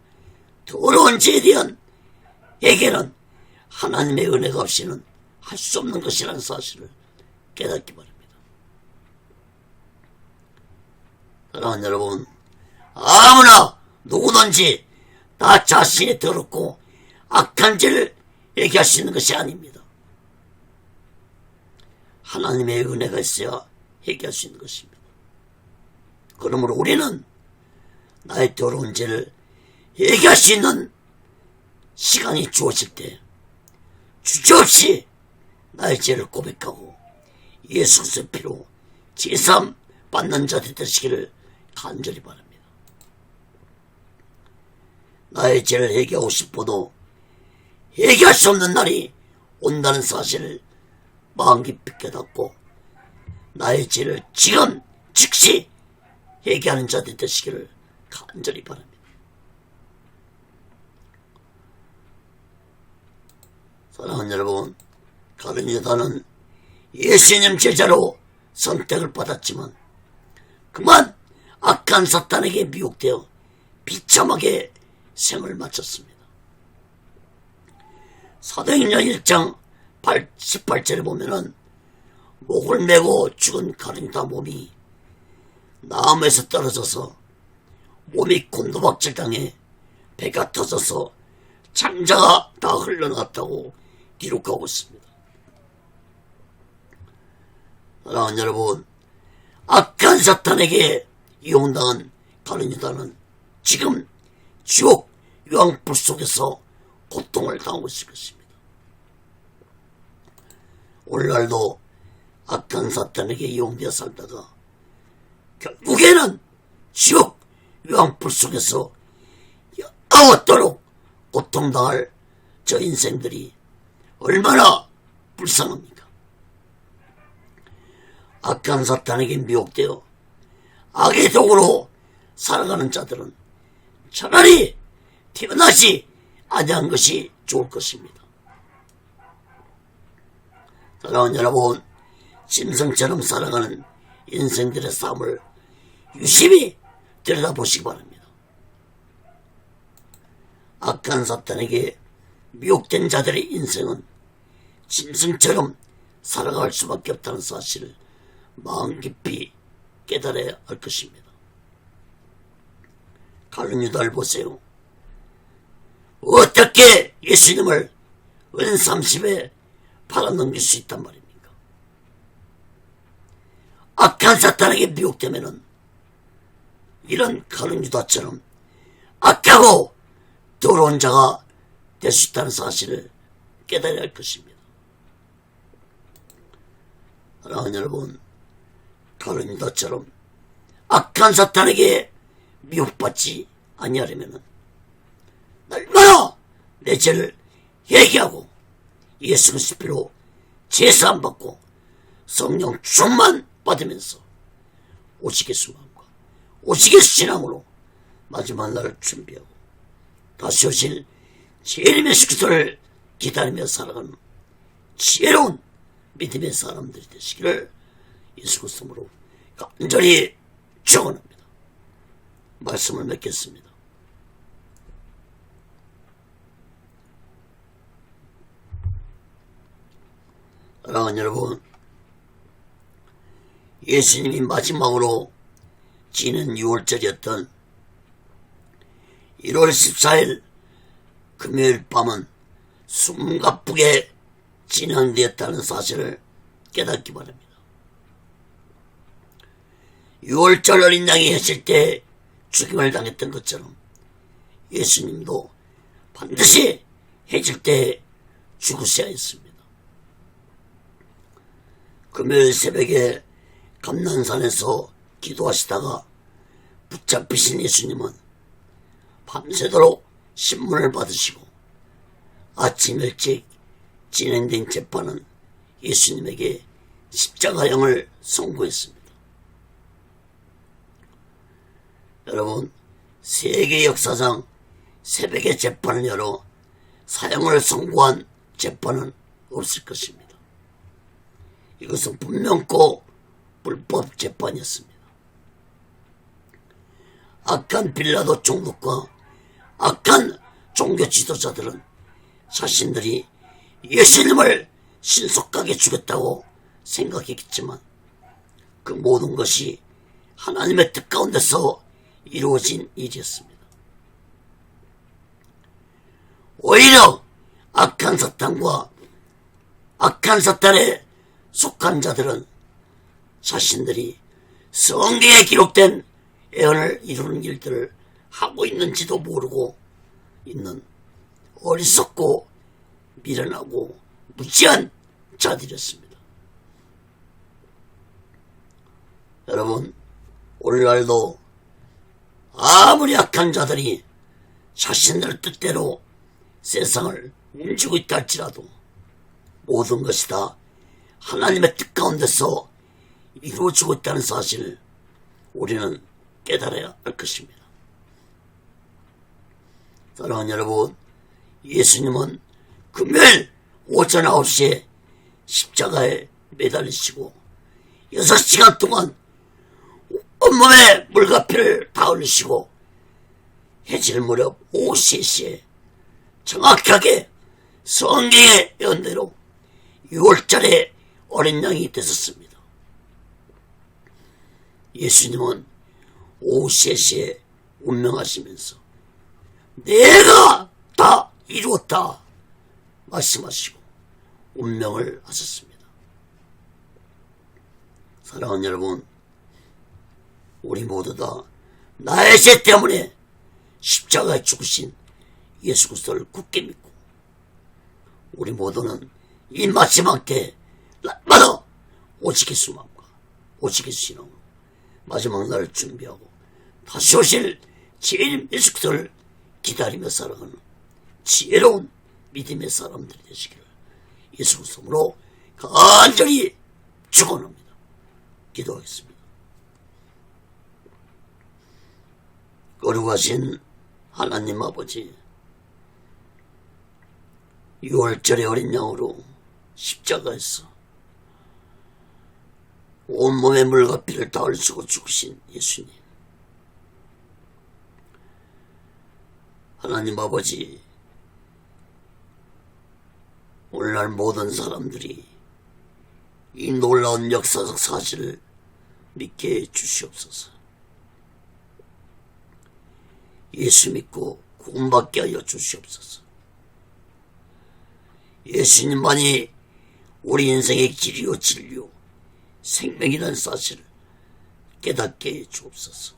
더러운 죄에 대한 회개는 하나님의 은혜가 없이는 할 수 없는 것이라는 사실을 깨닫기 바랍니다. 사랑하는 여러분, 아무나 누구든지 다 자신이 더럽고 악한 죄를 얘기할 수 있는 것이 아닙니다. 하나님의 은혜가 있어야 얘기할 수 있는 것입니다. 그러므로 우리는 나의 더러운 죄를 얘기할 수 있는 시간이 주어질 때 주저없이 나의 죄를 고백하고 예수 그리스도의 피로 제사함 받는 자들 되시기를 간절히 바랍니다. 나의 죄를 회개하고 싶어도 회개할 수 없는 날이 온다는 사실을 마음 깊이 깨닫고 나의 죄를 지금 즉시 회개하는 자들 되시기를 간절히 바랍니다. 사랑하는 여러분, 가룟유다는 예수님 제자로 선택을 받았지만 그만 악한 사탄에게 미혹되어 비참하게 생을 마쳤습니다. 사도행전 1장 18절에 보면은 목을 메고 죽은 가룟유다 몸이 나무에서 떨어져서 몸이 곤두박질 당해 배가 터져서 창자가 다 흘러나갔다고 기록하고 있습니다. 사랑하는 여러분, 악한 사탄에게 이용당한 가룟유다는 지금 지옥 유황불 속에서 고통을 당하고 있을 것입니다. 오늘날도 악한 사탄에게 이용되어 살다가 결국에는 지옥 유황불 속에서 영원토록 고통당할 저 인생들이 얼마나 불쌍합니까? 악한 사탄에게 미혹되어 악의 도구로 살아가는 자들은 차라리 태어나지 아니한 것이 좋을 것입니다. 사랑하는 여러분, 짐승처럼 살아가는 인생들의 삶을 유심히 들여다보시기 바랍니다. 악한 사탄에게 미혹된 자들의 인생은 짐승처럼 살아갈 수밖에 없다는 사실을 마음 깊이 깨달아야 할 것입니다. 가룟유다를 보세요. 어떻게 예수님을 은 30에 팔아넘길 수 있단 말입니까? 악한 사탄에게 미혹되면은 이런 가룟유다처럼 악하고 더러운 자가 될 수 있다는 사실을 깨달아야 할 것입니다. 사랑하는 여러분, 가룟유다처럼 악한 사탄에게 미혹받지 아니하려면 날마다 내 죄를 회개하고 예수 그리스도 피로 제사함 받고 성령 충만 받으면서 오시게 수고함과 오시게 신앙으로 마지막 날을 준비하고 다시 오실 주님의 예수 그리스도를 기다리며 살아가는 지혜로운 믿음의 사람들이 되시기를 예수 그리스도로 간절히 축원합니다. 말씀을 맺겠습니다. 사랑하는 여러분, 예수님이 마지막으로 지는 6월절이었던 1월 14일 금요일 밤은 숨가쁘게 진행되었다는 사실을 깨닫기 바랍니다. 6월절 어린 양이 해질 때 죽임을 당했던 것처럼 예수님도 반드시 해질 때 죽으셔야 했습니다. 금요일 새벽에 감난산에서 기도하시다가 붙잡히신 예수님은 밤새도록 신문을 받으시고 아침 일찍 진행된 재판은 예수님에게 십자가형을 선고했습니다. 여러분, 세계 역사상 새벽에 재판을 열어 사형을 선고한 재판은 없을 것입니다. 이것은 분명코 불법 재판이었습니다. 악한 빌라도 총독과 악한 종교 지도자들은 자신들이 예수님을 신속하게 죽였다고 생각했겠지만 그 모든 것이 하나님의 뜻 가운데서 이루어진 일이었습니다. 오히려 악한 사탄과 악한 사탄에 속한 자들은 자신들이 성경에 기록된 예언을 이루는 일들을 하고 있는지도 모르고 있는 어리석고 미련하고 무지한 자들이었습니다. 여러분, 오늘날도 아무리 악한 자들이 자신들 뜻대로 세상을 움직이고 있다 할지라도 모든 것이 다 하나님의 뜻 가운데서 이루어지고 있다는 사실을 우리는 깨달아야 할 것입니다. 사랑하는 여러분, 예수님은 금요일 오전 9시에 십자가에 매달리시고 6시간 동안 온몸에 물가피를 다 흘리시고 해질 무렵 오후 3시에 정확하게 성경의 예언대로 6월절에 어린 양이 되셨습니다. 예수님은 오후 3시에 운명하시면서 내가 다 이루었다 말씀하시고 운명을 하셨습니다. 사랑하는 여러분, 우리 모두 다 나의 죄 때문에 십자가에 죽으신 예수 그리스도를 굳게 믿고 우리 모두는 이 마지막 때 날마다 오직 예수 마음과 오직 예수 신앙으로 마지막 날을 준비하고 다시 오실 주님 예수 그리스도를 기다리며 살아가는 지혜로운 믿음의 사람들이 되시기를 예수 그리스도로 간절히 축원합니다. 기도하겠습니다. 거룩하신 하나님 아버지, 6월절의 어린 양으로 십자가에서 온몸에 물과 피를 다 흘리시고 죽으신 예수님, 하나님 아버지, 오늘날 모든 사람들이 이 놀라운 역사적 사실을 믿게 해주시옵소서. 예수 믿고 구원받게 하여 주시옵소서. 예수님만이 우리 인생의 길이요 진리요 생명이라는 사실을 깨닫게 해 주옵소서.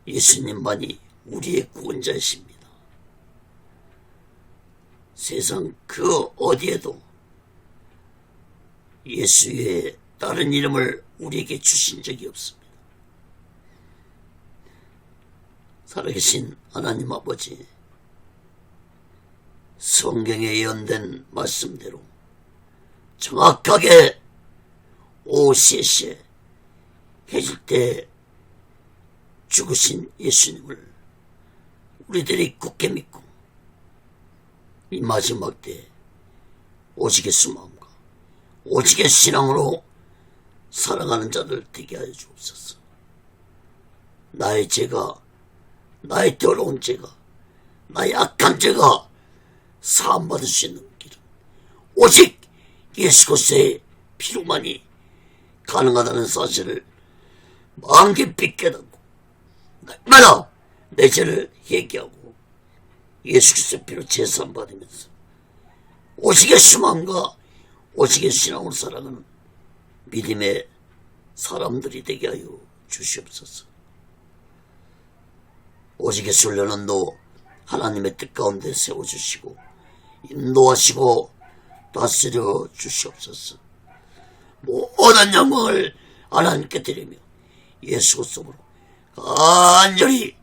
예수님만이 우리의 구원자이십니다. 세상 그 어디에도 예수 외에 다른 이름을 우리에게 주신 적이 없습니다. 살아계신 하나님 아버지, 성경에 예언된 말씀대로 정확하게 오후 3시에 해질 때 죽으신 예수님을 우리들이 굳게 믿고 이 마지막 때 오직의 수마음과 오직의 신앙으로 살아가는 자들 되게 하여 주옵소서. 나의 죄가, 나의 더러운 죄가, 나의 악한 죄가 사함받을 수 있는 길은 오직 예수 그리스도의 피로만이 가능하다는 사실을 마음 깊이 깨닫고 날마다 내 죄를 회개하고 예수 그리스도의 피로 제사받으면서 오직의 수마음과 오직의 신앙으로 살아가는 믿음의 사람들이 되게 하여 주시옵소서. 오직의 순례는도 하나님의 뜻 가운데 세워주시고 인도하시고 다스려 주시옵소서. 모든 영광을 하나님께 드리며 예수 그리스도로 간절히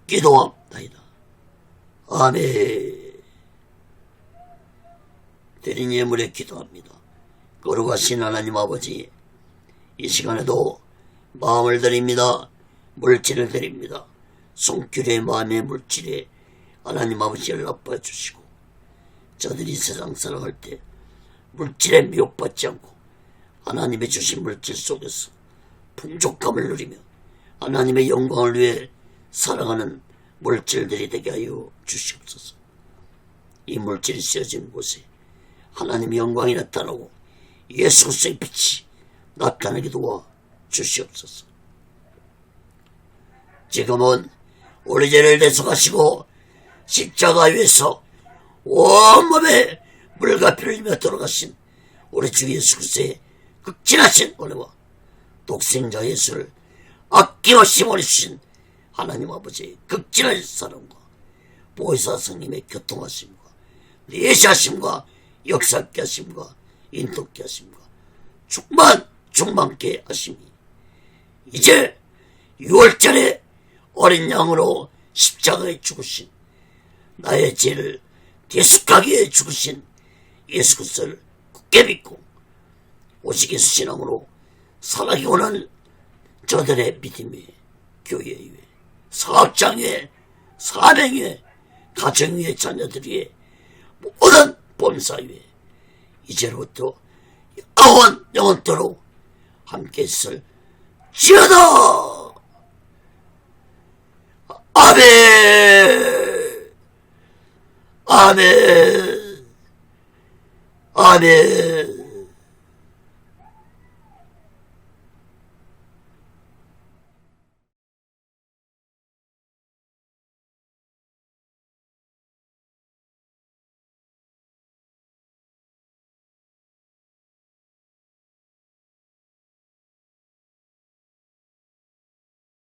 기도합니다. 아멘. 드린 예물에 기도합니다. 거룩하신 하나님 아버지, 이 시간에도 마음을 드립니다. 물질을 드립니다. 손길의 마음의 물질에 하나님 아버지 연락받아 주시고 저들이 세상 살아갈 때 물질에 미혹받지 않고 하나님의 주신 물질 속에서 풍족함을 누리며 하나님의 영광을 위해 살아가는 물질들이 되게 하여 주시옵소서. 이 물질이 쓰여진 곳에 하나님의 영광이 나타나고 예수 그리스도의 빛이 나타나게 도와 주시옵소서. 지금은 우리 죄를 대속하시고 십자가 위에서 온몸에 물과 피를 흘리며 돌아가신 우리 주 예수 그리스도의 극진하신 은혜와 독생자 예수를 아낌없이 보내주신 하나님 아버지의 극진한 사랑과 보혜사 성님의 교통하심과 내시하심과 역사케 하심과 인도케 하심과 충만케 하심이 이제 6월절에 어린 양으로 십자가에 죽으신 나의 죄를 대속하게 죽으신 예수 그리스도를 굳게 믿고 오직의 신앙으로 살아가기 원하는 저들의 믿음의 교회 위에 사업장 위에 사명 위에 가정 위에 자녀들 위에 모든 본사 위에 이제로부터 영원토록 함께 있을 지어다. 아멘. 아멘. 아멘.